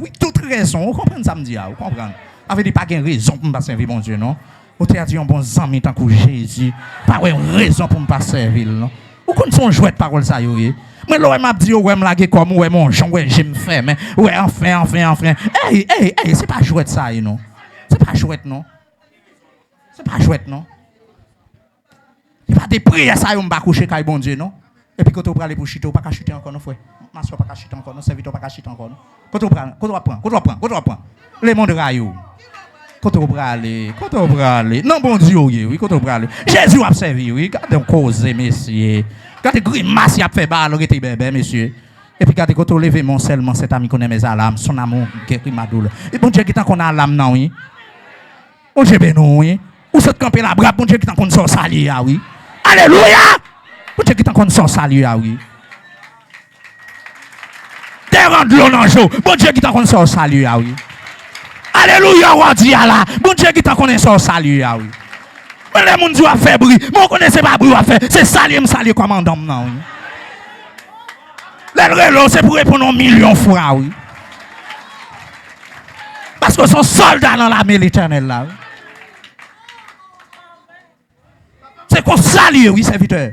Speaker 1: raison. Vous comprenez ça, me dit, vous comprenez? Avec des pas de raison pour me servir, bon Dieu, non? Vous avez dit un bon ami tant que Jésus, pas une raison pour me pas servir, non? Vous connaissez son jouet de parole, ça, oui? Mais là, m'a dit, ouais, me laguer comme, ouais, mon Jean, ouais, j'aime faire, mais, ouais, enfin. Hey, c'est pas jouet ça, non? C'est pas jouet, non? C'est pas jouet, non? Il n'y a pas de prières, ça, on va coucher, bon Dieu, non? Et puis quand on prend les pour chuter, on ne peut pas chuter encore, non, frère. Ma soeur ne peut pas chuter encore, non, serviteur ne peut pas chuter encore, non. Quand on prend, les mondes raillent. Quand on prend, non, bon Dieu, oui, quand on prend, Jésus a servi, oui, quand on cause, messieurs. Quand on grimace, il a fait balle, il bébé, messieurs. Et puis quand on lève mon seulement, cet ami connaît mes alarmes, son amour, guérit ma douleur. Et bon Dieu, qui t'en qu'on a l'âme, non, oui. Bon Dieu, ben non, oui. Ou se camper la bras, bon Dieu, qui t'en qu'on sort sali, oui. Alléluia! Bon Dieu, qui t'en qu'on sort sali, oui. Terre de l'eau dans le jour. Bon Dieu qui t'a connu son salut, oui. Alléluia, on dit là. Bon Dieu qui t'a connu son salut, oui. Mais les gens doivent faire bruit. Mais on ne connaît pas bruit à faire. C'est salut, commandant, non, oui. Les relots, c'est pour répondre 1 million de fois, oui. Parce que sont soldats dans l'armée l'éternel, là. C'est qu'on salue, oui, serviteur.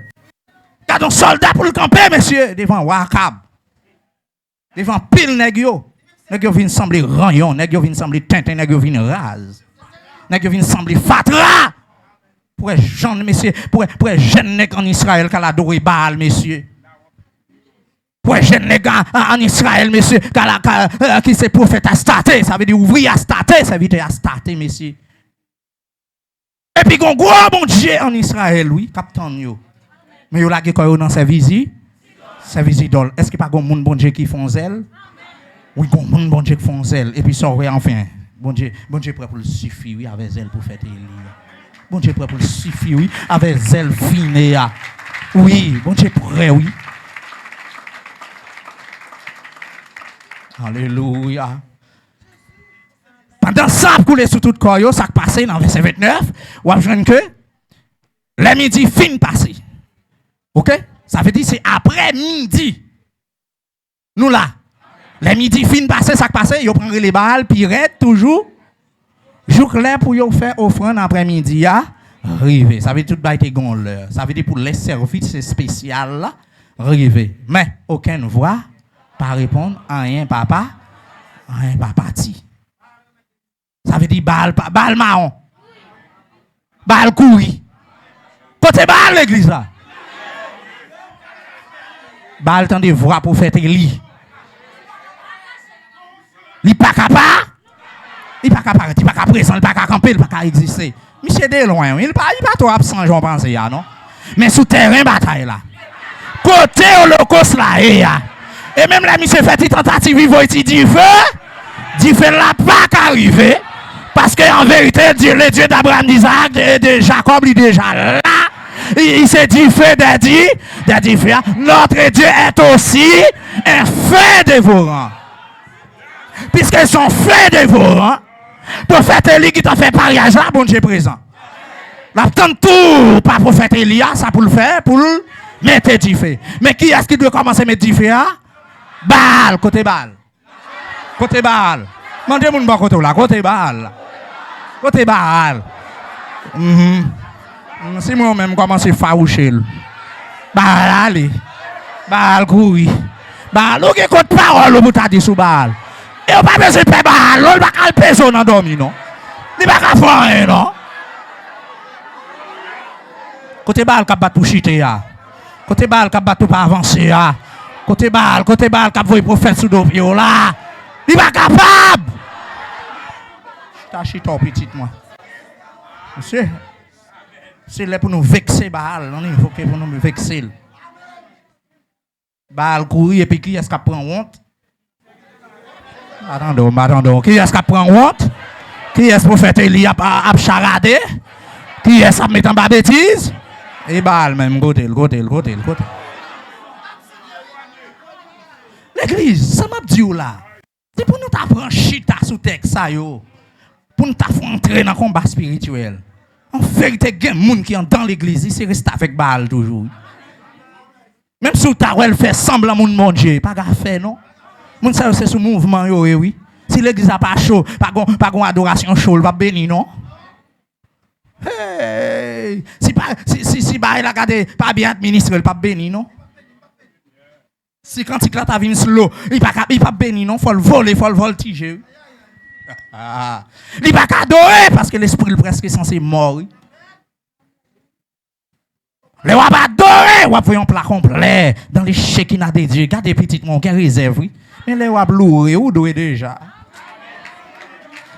Speaker 1: Gardons soldat pour le camper, monsieur, devant Wakab. Devant pile nèg yo. Nèg yo vinn sembler rayon, nèg yo vinn sembler tintin, nèg yo vinn rase. Nèg yo vinn sembler fatra. Pour jeune monsieur, pour jeune nèg en Israël qui a adoré Baal, monsieur. Pour jeune nèg en Israël, monsieur, qui c'est prophète Astarté, ça veut dire ouvrier Astarté, ça veut dire Astarté, monsieur. Et puis gon gros bon Dieu en Israël, oui, capitaine yo. Mais yo la quoi dans sa visite idole. Est-ce qu'il n'y a pas de monde bon Dieu qui font zèle? Oui, bon monde bon Dieu qui font zèle. Et puis ça, oui, enfin, bon Dieu prêt pour le suffire, oui, avec zèle pour faire Élie. Bon Dieu prêt pour le suffire, oui, avec zèle finé. Oui, bon Dieu prêt, oui. Alléluia. Pendant ça, pour couler sous tout corps, ça passe dans verset 29, ou avez que le midi fin passé. OK? Ça veut dire c'est après midi. Nous là. Les midi fin passé, ça passe, ils prennent les balles, puis ils toujours. Jour clair pour ils faire offrande après-midi. Arrivé. Ça veut dire tout bail l'heure. Ça veut dire pour les services spéciaux là. Arrivé. Mais aucune voix, pas répondre, rien papa, rien papa ti. Ça veut dire balle marron. Balle courir. Côté balle l'église là. Balle tant de voix pour faire Élie. Il pas capable. Il pas capable, il pas capable présent, il pas capable camper, il pas capable exister. Monsieur de loin, il pas trop absent j'en pense ya non. Mais sous terrain bataille là. Côté holocauste là et même la monsieur fait une tentative il dit feu là pas arriver parce que en vérité Dieu le Dieu d'Abraham, d'Isaac, de Jacob il est déjà là. Il s'est dit feu d'Adi feu. Notre Dieu est aussi un feu dévorant. Puisque son feu dévorant, prophète Élie qui t'a fait pariage là, bon Dieu présent. La tente tout par prophète Élie, ça pour le faire, pour le mettre du feu. Mais qui est-ce qui doit commencer à mettre du feu? Baal, côté balle. Côté balle. Mandez mon bon côté là, côté balle. Côté balle. Si moi-même commence à faroucher. Baal, allez. Baal, courir. Baal, ou qui compte parole, ou t'as dit sous baal. Et on pas besoin de faire baal, on va pas le peser dans dormi, non? Il va pas faire rien, non? Côté baal, qui va tout chiter, côté baal, qui va tout pas avancer, côté baal, qui va voir le prophète sous dos, là. Il va capable. T'as chité petit, moi. Monsieur. C'est là pour nous vexer Baal, on invoque pour nous vexer. Baal courir et puis qui est-ce qui prend honte? Attendons. Qui est-ce qui prend honte? Qui est-ce pour faire Élie à charader? Qui est-ce qui met en bas bêtise? Et Baal même, côté. L'église, ça m'a dit là. C'est pour nous t'apprendre chita sous texte ça yo. Pour nous t'apprendre entrer dans le combat spirituel. En vérité, il y a des gens qui sont dans l'église, ils restent avec Baal toujours. Même si tu fait semblant de mon Dieu, pas grave faire, non? Moun ça c'est ce mouvement, oui. Si l'église n'a pas chaud, pas de adoration chaud, il va bénir, non? Hey! Si Baal a gardé, pas bien administré, il va bénir, non? Si quand il a vu slow, il ne va pas bénir, non? Il faut le voler, il faut le voltiger. Il va pas adorer parce que l'esprit est presque censé mort. Le va pas adorer, on va faire un plat complet dans les Shekinah de Dieu. Regardez petit mon qui réserve, oui. Mais le va louer ou doit déjà.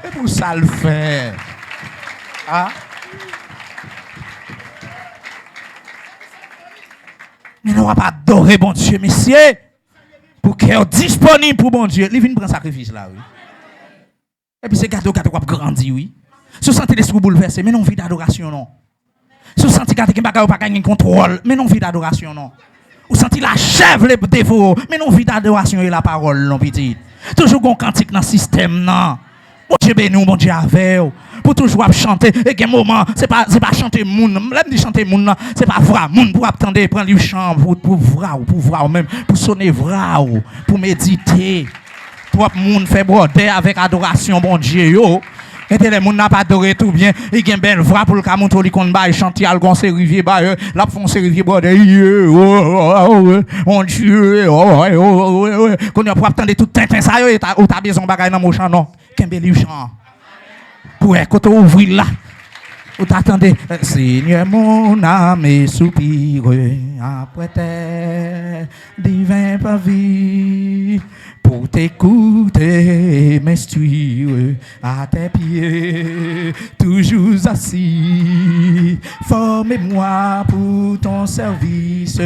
Speaker 1: Et pour ça le faire. Mais on va pas adorer bon Dieu, messieurs. Pour qu'il soit disponible pour bon Dieu. Il vient prendre sacrifice là, oui. Et puis c'est gâteau qui a grandi, oui. Si vous sentez l'esprit bouleversé, mais non vie d'adoration, non. Si vous sentez que vous n'avez pas gagné contrôle, mais non vie d'adoration, non. Vous sentez la chèvre, les défauts, mais non vie d'adoration et la parole, non, petit. Toujours un cantique dans le système, non. Bon Dieu béni, bon Dieu avec vous. Pour toujours chanter, et qu'un moment, c'est pas chanter moun. L'aime dit chanter moun, c'est pas vrai. Moun pour attendre, prendre le chant, pour voir même, pour sonner vrai, pour méditer. Trop moun fait broder avec adoration, bon Dieu, yo. Et les gens n'a pas adoré tout bien. Il y a une belle voix pour le camonto, il compte bail, chanter algon rivier bail, la font rivier bord. Mon Dieu, qu'on a pour attendre tout tintin ça yo, ou t'as besoin bagay dans mon chant non. Qu'un bel chant. Pour quand on ouvre là. Ou t'attendez, Seigneur mon âme soupire après tes divins pavis pour t'écouter m'instruire à tes pieds toujours assis. Formez-moi pour ton service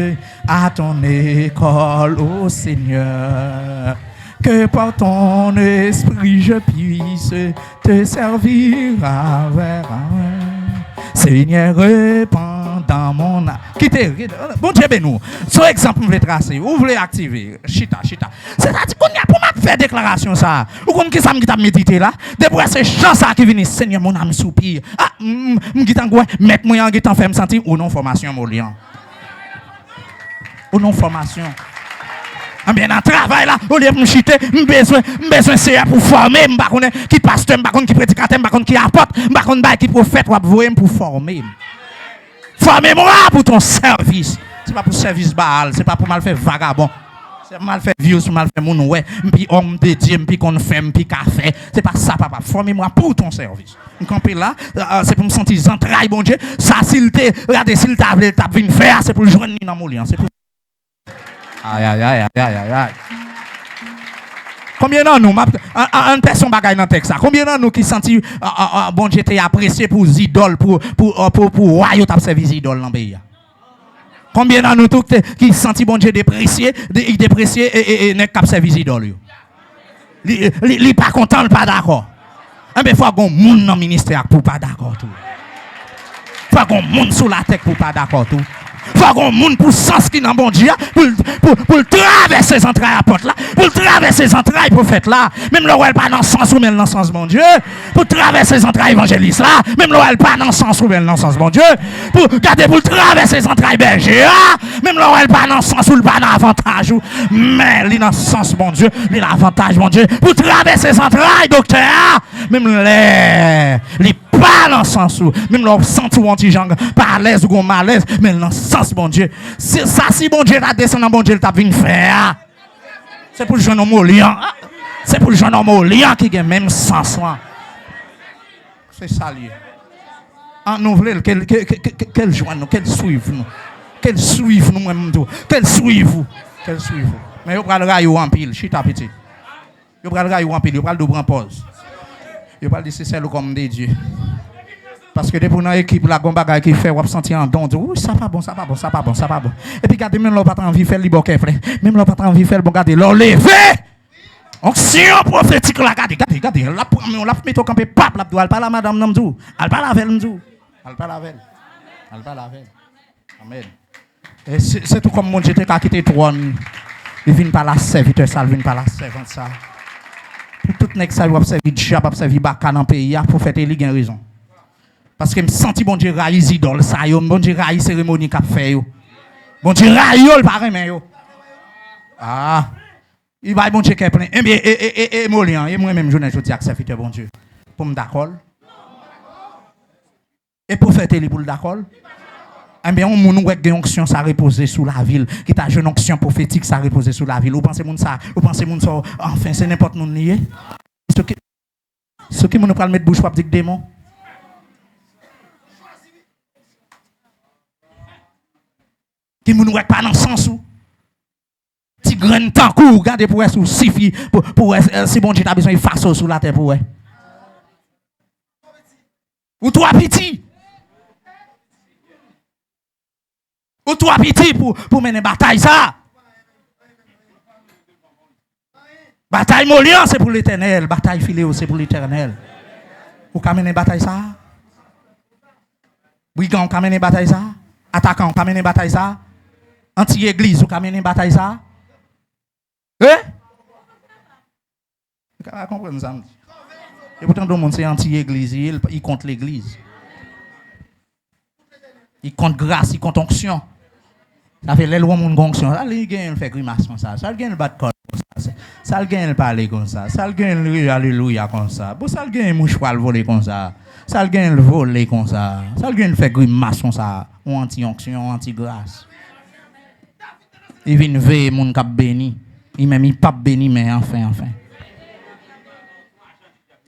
Speaker 1: à ton école, ô Seigneur. Que par ton esprit je puisse te servir avec Seigneur, répands dans mon âme. Quittez, bon Dieu, nous. Son exemple, vous voulez tracer, vous voulez activer. Chita. C'est-à-dire qu'on y a pour ma faire déclaration ça. Ou qu'on qui ça me t'a médité là. Depuis ces chants ça qui viennent, Seigneur, mon âme soupire. Ah, m'gitan quoi, mettre-moi en guitan fait me sentir ou non formation, mon lion. Ou non formation. Bien dans travail là, au lieu de me chiter, besoin c'est pour former, m'bakone qui pasteur, m'bakone qui prédicateur, m'bakone qui apôtre, m'bakone qui prophète, ou voyer pour former. Formez-moi pour ton service. C'est pas pour service baal, c'est pas pour mal faire vagabond. C'est pour mal faire vieux, c'est mal faire mon ouais, puis homme de Dieu, puis qu'on fait, puis café. C'est pas ça papa. Formez-moi pour ton service. Camper là, c'est pour me sentir entrailles bon Dieu. Ça s'il te regarde s'il t'a vinn faire, c'est pour le joindre dans mon lien, c'est pour Aïe. Combien d'entre nous, une personne bagaille dans le texte, combien d'entre nous qui sentent bon Dieu t'es apprécié pour les idoles, pour royauté t'a servi les idoles dans le pays? Combien d'entre nous qui sentent bon Dieu déprécié et n'est pas servi les idoles? Il n'est pas content, il n'est pas d'accord. Mais il faut qu'on monde dans le ministère pour pas d'accord tout. Il faut qu'on monde sous la tête pour pas d'accord tout. Faut qu'on monde pour sens qui dans bon Dieu pour traverser les entrailles à porte là, pour traverser les entrailles prophète là, même là où elle pas dans le sens ou même dans le sens bon Dieu, pour traverser les entrailles évangélistes là, même là où elle pas dans le sens ou même dans le sens bon Dieu, pour garder pour traverser les entrailles berger là, même là où elle pas dans le sens ou le pas dans l'avantage ou mais il dans le sens bon Dieu, il l'avantage bon Dieu, pour traverser les entrailles docteur, même les pas dans le sens où même là sens où on dit genre pas à l'aise ou malaise, mais dans le sens bon Dieu. C'est ça si bon Dieu t'a descendu bon Dieu t'a venu faire. C'est pour le jeune homme au lion. C'est pour le jeune homme au lion qui a même sens là. C'est ça lié. En nous voulons qu'elle joigne nous, qu'elle suive nous. Qu'elle suive nous même tout. Qu'elle suive vous. Qu'elle suive vous. Mais yo pral rayo en pile, chita petit. Yo pral rayo en pile, yo pral double en pause. Yo pral dire c'est celle comme des dieux. Parce que depuis dans l'équipe, la gombaga qui fait, on va sentir un don. Oui, ça pas bon. Et puis, regardez, même là, on pas envie de faire le bon cœur. Même là, on pas envie de faire le bon garder. L'on levé. Onction prophétique, là, regardez. On l'a mis au campé, pap, là, elle parle à madame Namdou. Elle parle avec Namdou. Elle parle avec elle. Amen. Et c'est tout comme mon Dieu qui a quitté le trône. Il vient par la serviteur, ça, il vient par la servante, ça. Pour tout le monde, ça, il va servir Diab, il va servir Baka dans le pays, pour faire il a raison. Parce que je me sens bon Dieu raï les idoles, ça yo, bon Dieu raï cérémonie qu'a fait yo. Bon Dieu raï yo, le pareil mais yo. Ah. Il va bon Dieu qui est plein. Eh bien, et Molian, et moi-même, je dis que c'est bon Dieu. Pour me d'accord. Et pour faire télé pour le d'accord. Eh bien, on nous une onction ça reposer sous la ville, qui t'a une onction prophétique ça reposer sous la ville. Vous pensez moun ça, enfin c'est n'importe monde lié. Ce qui nous parle mettre bouche pour dire démon. Qui ne nous pas dans le sens où si grand temps court regardez pour être si fi pour si bon Dieu a besoin de façon sur la terre pour ou toi petit pour mener bataille ça bataille Molian c'est pour l'éternel bataille Philéo c'est pour l'éternel ou ka mener bataille ça brigand ka mener bataille ça attaquant ka mener bataille ça anti-église, vous avez une bataille ça? Vous comprenez ça? Et pourtant, tout le monde c'est anti-église, il compte l'église. Il compte grâce, il compte onction. Ça fait les lois, mon onction. Ça, il fait grimace comme ça. Ça, il gagne le bas de corps. Ça le gagne parler comme ça. Ça le gagne alléluia comme ça. Bon, ça le gagne mouchoir le voler comme ça. Ça le gagne le voler comme ça. Ça le gagne faire grimace comme ça. Ou anti-onction, anti-grâce. Il vient veiller mon cap béni. Il même il pas béni mais enfin.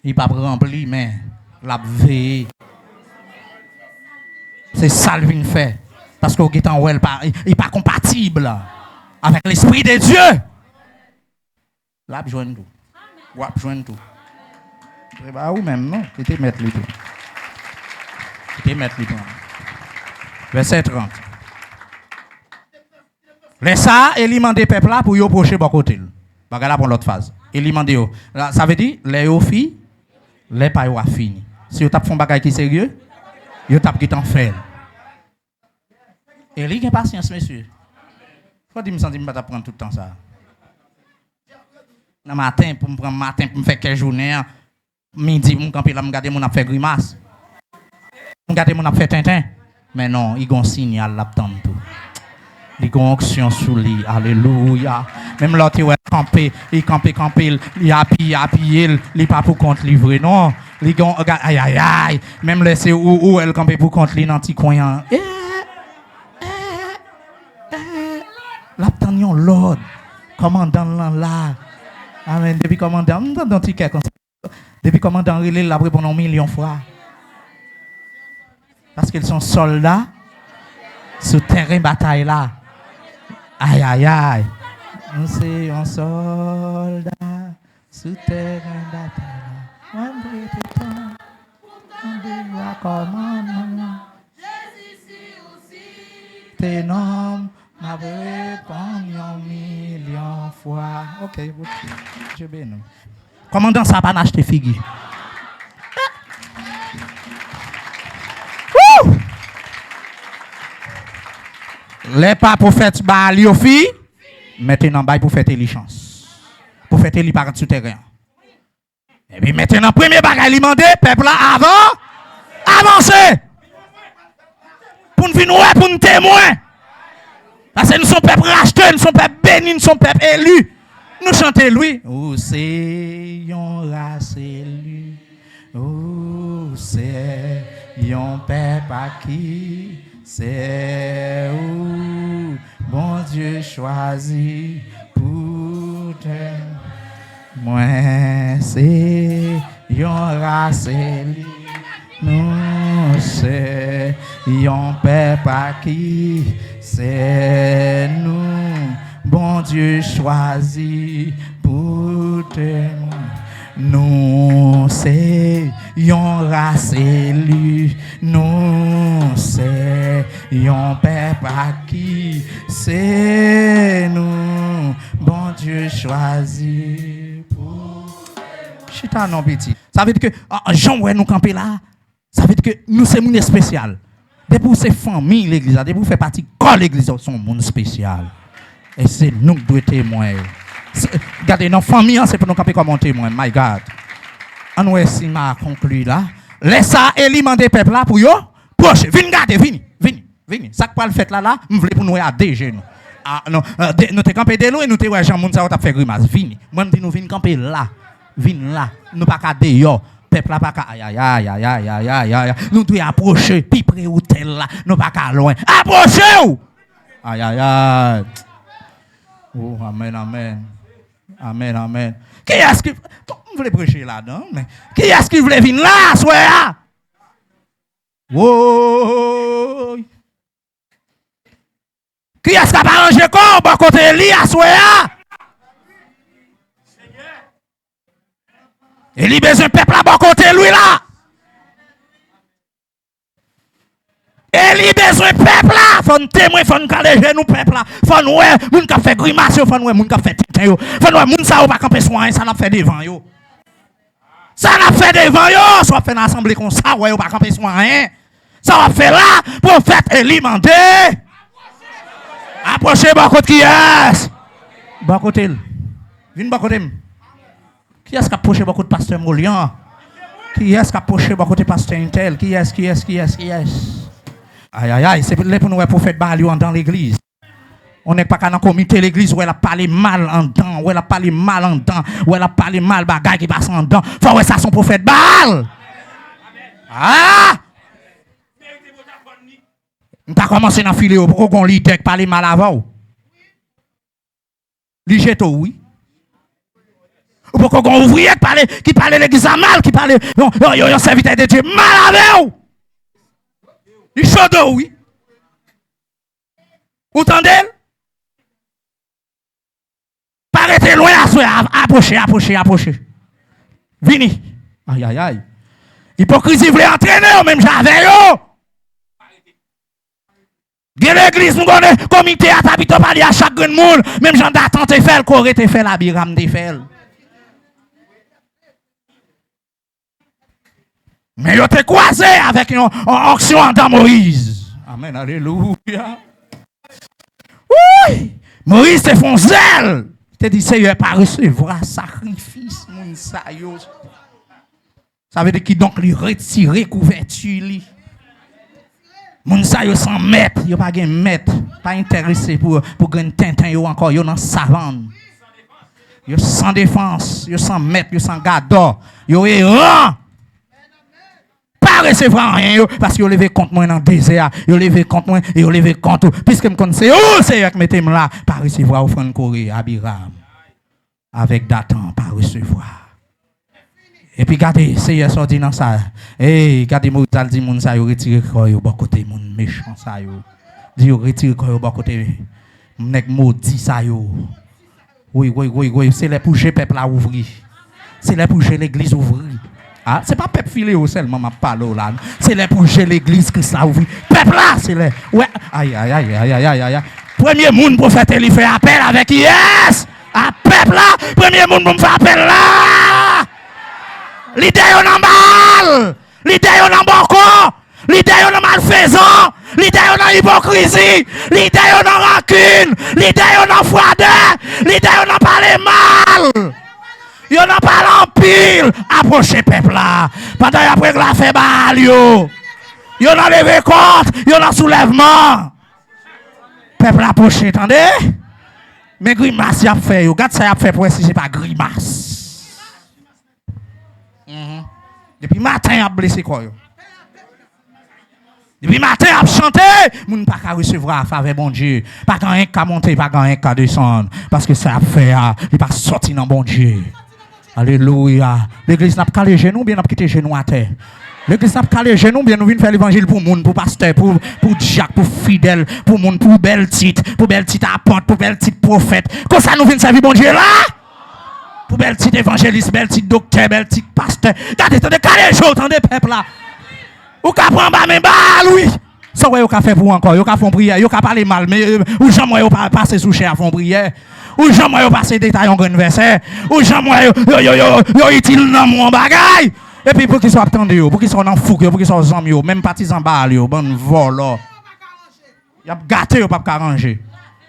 Speaker 1: Il pas rempli mais la veille. C'est ça le vient faire parce que il pas compatible avec l'esprit de Dieu. Là joindre tout. Ouais, joindre tout. Bah ou même non, c'était mettre le tout. C'était mettre le tout. Verset 30. Laisse ça et lui demander peuple là pour y approcher bon côté. Baga là pour l'autre phase. Et lui demander ça veut dire les yo fi les pas yo a fini. Si yo t'a font bagay qui sérieux, yo t'a qui t'en fait. Et lui, il a patience, monsieur. Faut dire, me pas prendre tout le temps ça. Le matin, pour me prendre matin, pour me faire quelques journées, midi, pour me camper là, me garder mon faire grimace. Me garder mon faire tintin. Mais non, il y a un signal là, tout. Il y a une onction sous lui. Alléluia. Même l'autre, il campe, il appuie, il pas pour compte livré. Non, il y a aïe. Même laisser où elle campe pour compte lui dans petit coin. L'abtention l'ordre, commandant là. Amen. Depuis commandant, nous avons un ticket comme ça. Depuis commandant, il l'a répondre 1 million de fois. Parce qu'ils sont soldats sur terrain de bataille là. Aïe. Nous sommes soldats sur terrain de bataille là. On commandement. Jésus aussi. Tes noms. Ma répondu 1 million de fois. Ok, je vais nous. Commandant, ça va acheter figue. Les pas prophètes bali au fi, maintenant bail pour faire les chances. Pour faire les parents souterrains. Et puis maintenant premier bagage li mandé peuple là avant avancer. Pour nous venir pour nous témoin. Parce que nous sommes peuple racheté, nous sommes peuple béni, nous sommes peuple élu. Nous chantons lui. Oh, c'est un race élu. Oh, c'est un peuple acquis. C'est où bon Dieu choisi pour te. Moi, c'est un race élu. Nous, c'est un peuple acquis. C'est nous, bon Dieu choisi pour te. Nous, c'est une race élue. Nous, c'est un peuple acquis. C'est nous, bon Dieu choisi pour te. Chita non petit. Ça veut dire que Jean ouais nous camper là. Ça veut dire que nous sommes monde spécial. Depuis ces familles l'église, depuis vous faites partie de l'église, sont un monde spécial. Et c'est nous qui devons témoigner. Regardez, nos familles, c'est pour nous camper comme un témoin. My God. On va essayer de conclure là. Laisse ça et lui demander peuple là pour yo. Proche, viens garder, viens. Ça que le fait là, nous voulons pour nous à DG nous. Nous te camper de l'eau et nous te ouais Jean moun ça va faire grimace. Viens. Moi me dis nous viens camper là. Viens là. Nous pas qu'à dehors. Peuple là pas qu'à aïe. Nous devons approcher puis près hôtel là. Nous pas qu'à loin. Approchez. Aïe. Oh amen. Qui est-ce qui voulait prêcher là-dedans? Qui est-ce qui voulait venir là, soya? Wow! Qui est-ce qui a pas rangé corps bon côté lui à soya? Et lui besoin peuple à bon côté lui là. Et lui besoin peuple là, faut nous témoin, faut nous caler nous peuple là, faut nous moun ka fait grimace, faut nous moun ka fait titin yo, faut nous moun ça ou pas camper soin, ça n'a fait devant yo. Ça n'a fait devant yo, soit fait dans assemblée comme ça ouais ou pas camper soin hein. Ça va faire là prophète Élie mandé. Approchez bon côté qui est. Bon côté. Viens bon côté. Qui est-ce qui approche bon côté pasteur Molian? Qui est-ce qui approche bon côté pasteur Intel? Qui est? Aïe, c'est pour nous prophète Bali dans l'église. On n'est pas qu'à dans comité l'église où elle a parlé mal en dedans, où elle a parlé mal en dedans, où elle a parlé mal bagaille qui passe en dedans. Faut ouais ça son prophète Baal. Ah! On t'a commencé à filer pour qu'on lit qui parle mal avant. Ligeto oui. Ou pour qu'on ouvrier qui parle l'église mal, qui parle yo serviteur de Dieu mal avec. Ligeto oui. Vous entendez? Arrêtez loin approchez. Vini. Aïe aïe aïe. Hypocrisie voulait entraîner même j'avais yo. Gen l'église nous connaît comité à t'habiter parler à chaque grand monde même j'en d'attente te fait coré te fait la biram te fait. Mais yo te croisé avec une onction dans Moïse. Amen alléluia. Oui! Moïse te font zèle. Te dit Seigneur pas recevoir sacrifice moun sa yo. Ça veut dire qui donc lui retirer couverture li. Moun sa yo sans maître, yo pas gen maître, pas intéressé pour gen tintin yo encore yo dans savane. Yo sans défense, yo sans maître, yo sans garde, yo errant. Pas recevoir rien yo parce que yo levé contre moi dans désert, yo levé contre moi et yo levé contre puisque me connaissez oh Seigneur qui mettez moi là, pas recevoir offrande Corée Abiram. Avec Dathan, pas recevoir. Et puis, regardez, Seigneur sorti dans ça. Et regardez, Moïse dit, moun sa yo retire quoi yo bon côté, moun méchant sa yo. Dit yo retire quoi yo bon côté. Nèg maudit sa yo. Oui, c'est les pour le peuple à ouvrir. C'est les pour l'église ouvrir. Ah, c'est pas peuple filé seulement m'a parlé là. C'est les pour l'église que ça ouvrir. Peuple là, c'est les. Ouais, aïe. Premier monde prophète il fait appel avec yes. À peuple là, premier monde pour me faire appel là. L'idée yon en mal, l'idée yon en boko, l'idée yon en malfaisant, l'idée yon en hypocrisie, l'idée yon en rancune, l'idée yon en froideur, l'idée yon en parler mal. Yon en parle en pile. Approchez peuple là. Pendant après que la fait mal yo. Yon en levé compte, yon en soulèvement. Peuple approchez, attendez? Mais grimace y a fait yo. Regarde ça y a fait pour si c'est pas grimace. Depuis matin, il a blessé quoi? Depuis matin, il a chanté. Moun pas qu'à recevoir à faveur bon Dieu. Pas qu'un qu'à monter, pas qu'un qu'à descendre. Parce que ça a fait, il pas sorti dans bon Dieu. Alléluia. L'église n'a pas les genoux, bien n'a pas quitté genoux à terre. L'église n'a pas les genoux, bien nous venons faire l'évangile pour moun, pour pasteur, pour diacre, pour fidèle, pour moun, pour bel titre apôtre, pour bel titre prophète. Comme ça nous venons servir bon Dieu là? Pour bel titre évangéliste, bel titre docteur, bel titre pasteur. Regardez, calez les temps de peuple là. Ou qu'à prendre bas même bal, oui. Ça ouais, ou qu'à faire pour encore, ou qu'à faire prière, ou qu'à parler mal, mais ou jamais ou pas passer sous cher à faire prière. Ou jamais ou passer détail en grand verset. Ou jamais yo utile dans mon bagage. Et puis pour qu'ils soient attendus, pour qu'ils soient en fou, pour qu'ils soient zombi, même partisans bal, bon vol. Y a gâté ou pas arranger.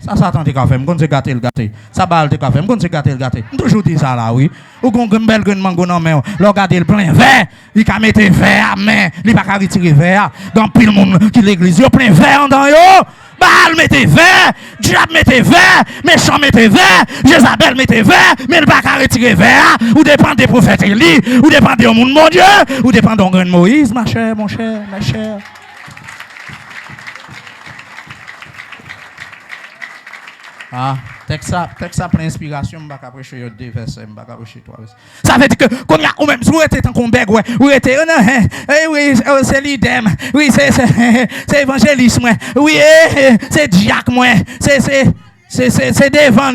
Speaker 1: Ça attendez qu'à faire, m'gon se gâter le gâter. Ça balle te qu'à faire, m'gon se gâter le gâter. Toujours dit ça là oui. Ou gon bel gon mango dans main, le garder le plein vert, il ka mettre vert à main, il pas ka retirer vert. Dans pile monde qui l'église, yo plein vert dans yo. Baal mettez vert, diable mettez vert, méchant mettez vert, Jézabel mettez vert, mais il pas ka retirer vert. Ou dépend des prophètes Élie, ou dépend des monde mon Dieu, ou dépend d'un grand Moïse, ma chère, mon cher, ma chère. Ah, texte ça plein inspiration, m'ba ka prêcher yo deux versets, m'ba ka prêcher trois versets. Ça veut dire que quand y a ou même sous était en combat ouais, ou était oui, c'est l'idem. Oui, c'est évangéliste moi. Oui, c'est diacre moi. C'est devant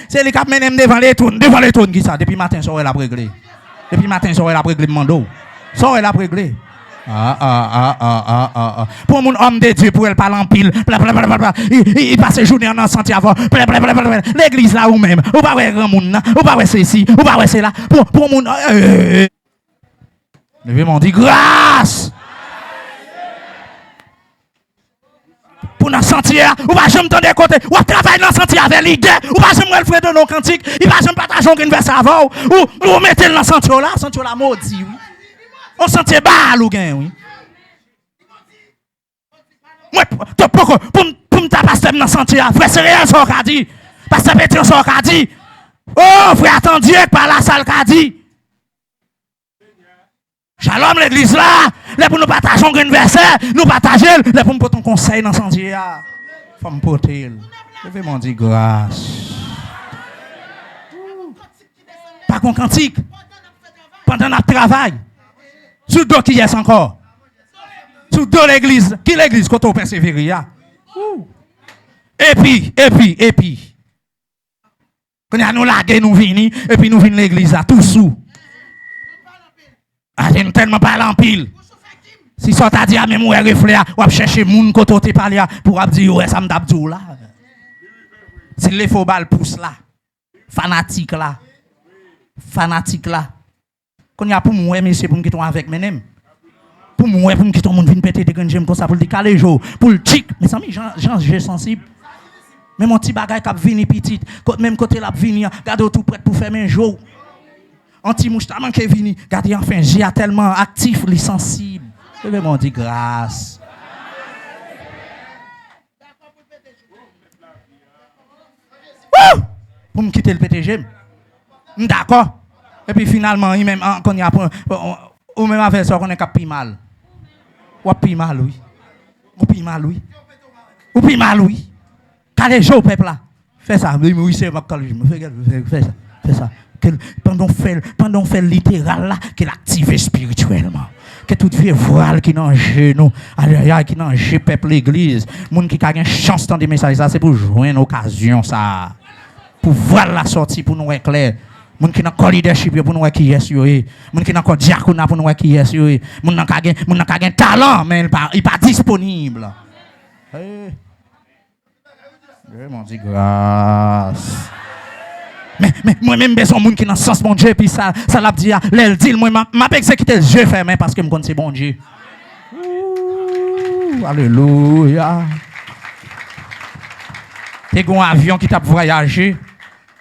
Speaker 1: c'est les cap menem devant les tournes qui ça depuis matin ça la réglé. Depuis matin ça la réglé mando. Ça la réglé. Pour mon homme de Dieu, pour elle parler en pile, il passe journée en sentier avant, l'église là ou même, ou pas ouais grand monde, ou pas ouais ceci, ou pas ouais c'est là, pour mon levez mon dit grâce. Pour dans sentier, ou pas jamais tendre côté, ou travailler dans sentier avec l'idée, ou pas jamais le faire de nos cantiques, il va jamais partager un verset avant, ou mettez dans sentier là maudit oui. On sentait bal ou gain, oui. Moi, pour me taper, dans le sentier, frère, c'est réel, ça qu'a dit. Pasteur Pétion, ça qu'a dit. Oh, frère, attendez, par la salle qu'a dit. Shalom l'église là, là pour nous partager un verset, nous partager, là pour nous porter un conseil dans le sentier. Faut me porter. Je vais m'en dire grâce. Pas qu'on cantique. Pendant notre travail. Sous deux qui est encore. Sous deux l'église. Qui l'église quand on persévère? Et puis. Quand nous laguer, nous venons, et puis nous venons l'église là, tout sous. Ah, nous tellement pas l'empile. Si ça t'a dit à même ou réfléchir, ou à chercher moun koto te parler pour dire ouais ça m'dabdou là. Si les faux balles pousse là. Fanatique là. Quand y a pour moi monsieur pour me quitter avec menem. Pour moi pour me quitter monde vinn péter des grands comme ça pour le caler jour, pour le tic, mais ça j'ai sensible. Même mon petit bagage qui vini petit, même côté là vini, garde tout prêt pour faire un jour. Anti-mouche tellement qui vini, regardez enfin, j'ai tellement actif, les sensibles. Je vais m'en dire grâce. Pour me quitter le PTG. D'accord. Et puis finalement, il même quand il y a ou même avec ça qu'on est cap mal. Ou pi mal oui. Ou pi mal oui. Quand les gens peuple là, fais ça, oui c'est ma calme, fais ça. Pendant fait littéral là, qu'il active spirituellement. Que toute vie voile qui dans genou, qui dans jeu peuple l'église, monde qui a une chance dans des messages ça c'est pour jouer une occasion ça. Pour voir la sortie pour nous éclairer. Moun qui n'a pas leadership pour nous qui est yo, moun qui n'a pas diaconat pour nous qui est yo, moun n'a pas talent mais il pas disponible. Je m'en dis grâce. Mais moi-même besoin de monde qui dans sens bon Dieu puis ça l'a dit l'elle dit moi m'a exécuter le jeu fermé parce que me connais c'est bon Dieu. Alléluia. T'es un avion qui t'a voyagé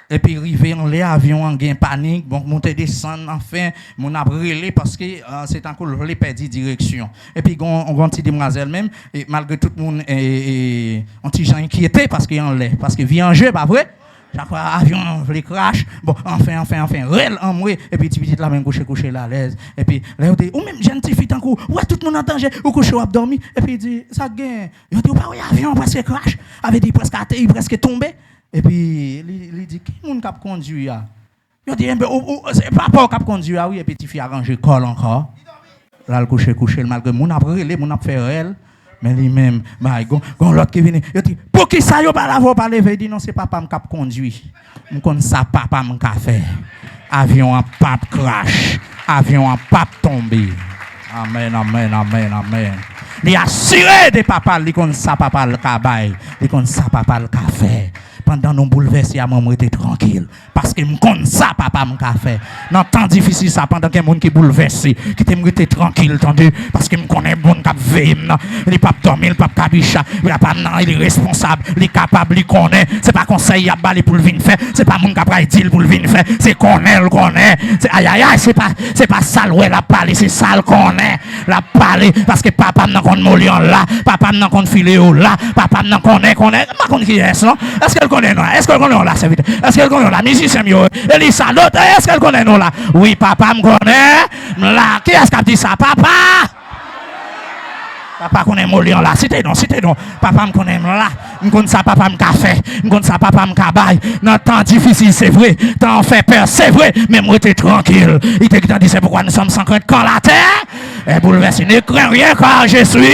Speaker 1: et puis arrivé en l'air avion en gain panique bon monter descendre enfin mon a brûlé parce que c'est encore le perdu direction et puis on petite demoiselle même et malgré tout le monde et on petit gens inquiété parce qu'il en l'air parce que vient en jeu pas vrai. Chaque fois, avion, les crash, bon, enfin, réel en moi, et puis, tu dis là, même coucher là, à l'aise. Et puis, là, on dit, ou même, jeune fille, tant coup, ouais, tout le monde en danger, ou coucher ou dormi. Et puis, il dit, ça gagne. Il dit, bah oui, avion presque crash, avait dit presque athée, il presque tombé. Et puis, il dit, qui est-ce qui a conduit? Il dit, c'est pas pour qui a conduit, oui, et puis, tu fais arranger col encore. Là, le coucher, malgré mon a brûlé, mon a fait réel. Mais lui-même, gon l'autre qui vient, il dit, pour qui ça, yo pas la voix parler, il dit, non, c'est papa qui a conduit. Je connais ça, papa qui a fait. Avion en pape crash, avion en pape tombé. Amen. Il a assuré de papa, il connaît ça, papa le cabaye, il connaît ça, papa le café. Pendant nous bouleverser, à moi, j'étais tranquille. Parce que je connais ça, papa, mon café. Dans temps difficile, ça, pendant qu'il y a des gens qui bouleversent, qui t'aiment tranquille, entendu. Parce que je connais bon qui veille, il n'est pas dormir, il n'est pas cabicha, il est responsable, il est capable, il connaît. Ce n'est pas conseil à baler pour le venir faire, ce n'est pas mon qui a dit pour le venir faire, c'est connaît. C'est aïe, c'est pas sale, ouais, la parler, c'est sale, connaît. La parler, parce que papa n'a qu'on molion là, papa n'a qu'on filéo là, papa n'a connaît, ma connaît qui est, non? Est-ce qu'elle connaît, non? Est-ce qu'elle connaît, là, c'est vite? Est-ce qu'elle connaît, la musicien, Elisa, l'autre, est-ce qu'elle connaît, non, là? Oui, papa me connaît, là, qui est-ce qui a dit ça, papa? Papa connaît mon lion là, cité non, papa me connaît là, me connaît ça, papa me café, me connaît ça, papa me cabaye. Dans temps difficile, c'est vrai, temps fait peur, c'est vrai, mais moi t'es tranquille. Il t'a dit c'est pourquoi nous sommes sans crainte quand la terre est bouleversée. Ne crains rien car je suis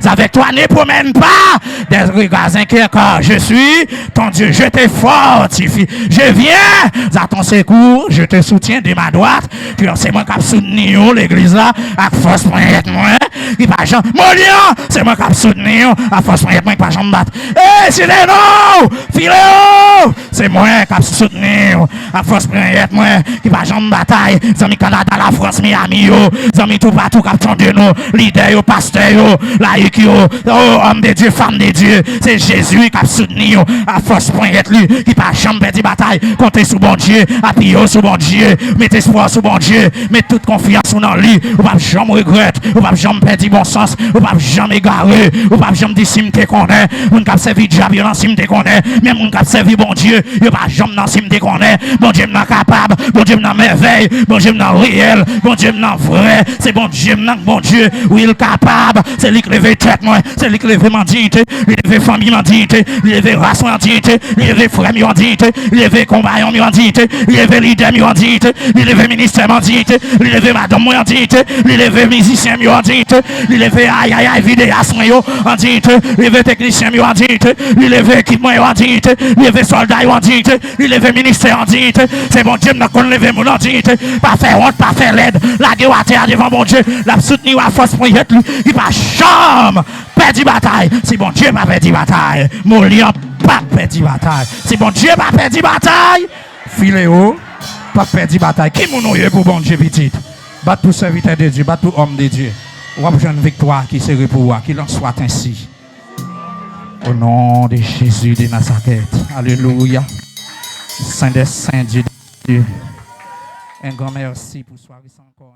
Speaker 1: avec toi, ne promène pas des regards inquiets car je suis ton Dieu, je te fortifie. Je viens à ton secours, je te soutiens de ma droite. Tu vois, c'est moi qui ai soutenu l'église là, à force pour être moi, qui va c'est moi qui ai soutenu à force de moi qui pas jambe battre. Eh, c'est non! Filéo! C'est moi qui ai soutenu à force prière, moi, qui va jamais bataille, zami Canada, la France, Miami, zami tout partout, captain de nous, leader, pasteur, laïc, homme de Dieu, femme de Dieu, c'est Jésus qui a soutenu, à force prière, lui, qui va jamais perdre bataille, comptez sur bon Dieu, appuyez sur bon Dieu, mettez espoir sur bon Dieu, mettez toute confiance dans lui, ou pas jamais regretter, ou pas jamais perdre bon sens, ou pas jamais égarer, ou pas jamais dire si me connaît, moun k'ap servi diable dans si me connaît, même moun k'ap servi bon Dieu, yo pas jamais dans si me connaît, bon Dieu m'en capable, bon Dieu m'en merveille, bon Dieu m'en réel, bon Dieu m'en vrai, c'est bon Dieu m'en bon Dieu, oui il capable, c'est lui qui lève tête moi, c'est lui qui lève ma dignité, il lève famille ma dignité, il lève race ma dignité, il lève frère ma dignité, il lève combattant ma dignité, il lève leader ma dignité, il lève ministère ma dignité, il lève madame ma dignité, il lève musicien ma dignité, il lève aïe aïe aïe vidéaste ma dignité, il lève technicien ma dignité, il lève équipement ma dignité, il lève soldat ma dignité, il lève ministère ma dignité, c'est bon Dieu qu'on lève mon dignité, pas faire honte, pas faire l'aide, la guerre à terre devant mon Dieu, la soutenir à force prière, il va jamais perdre bataille, c'est bon Dieu m'a perdu bataille, mon lion pas perdu bataille, c'est bon Dieu m'a perdu bataille, filéo, pas perdu bataille, qui mon nom pour bon Dieu petit, bat tout serviteur de Dieu, bat tout homme de Dieu, ou a une victoire qui serait pour moi, qu'il en soit ainsi. Au nom de Jésus de Nazareth. Alléluia. Saint des saints Dieu. Un grand merci pour soirée encore.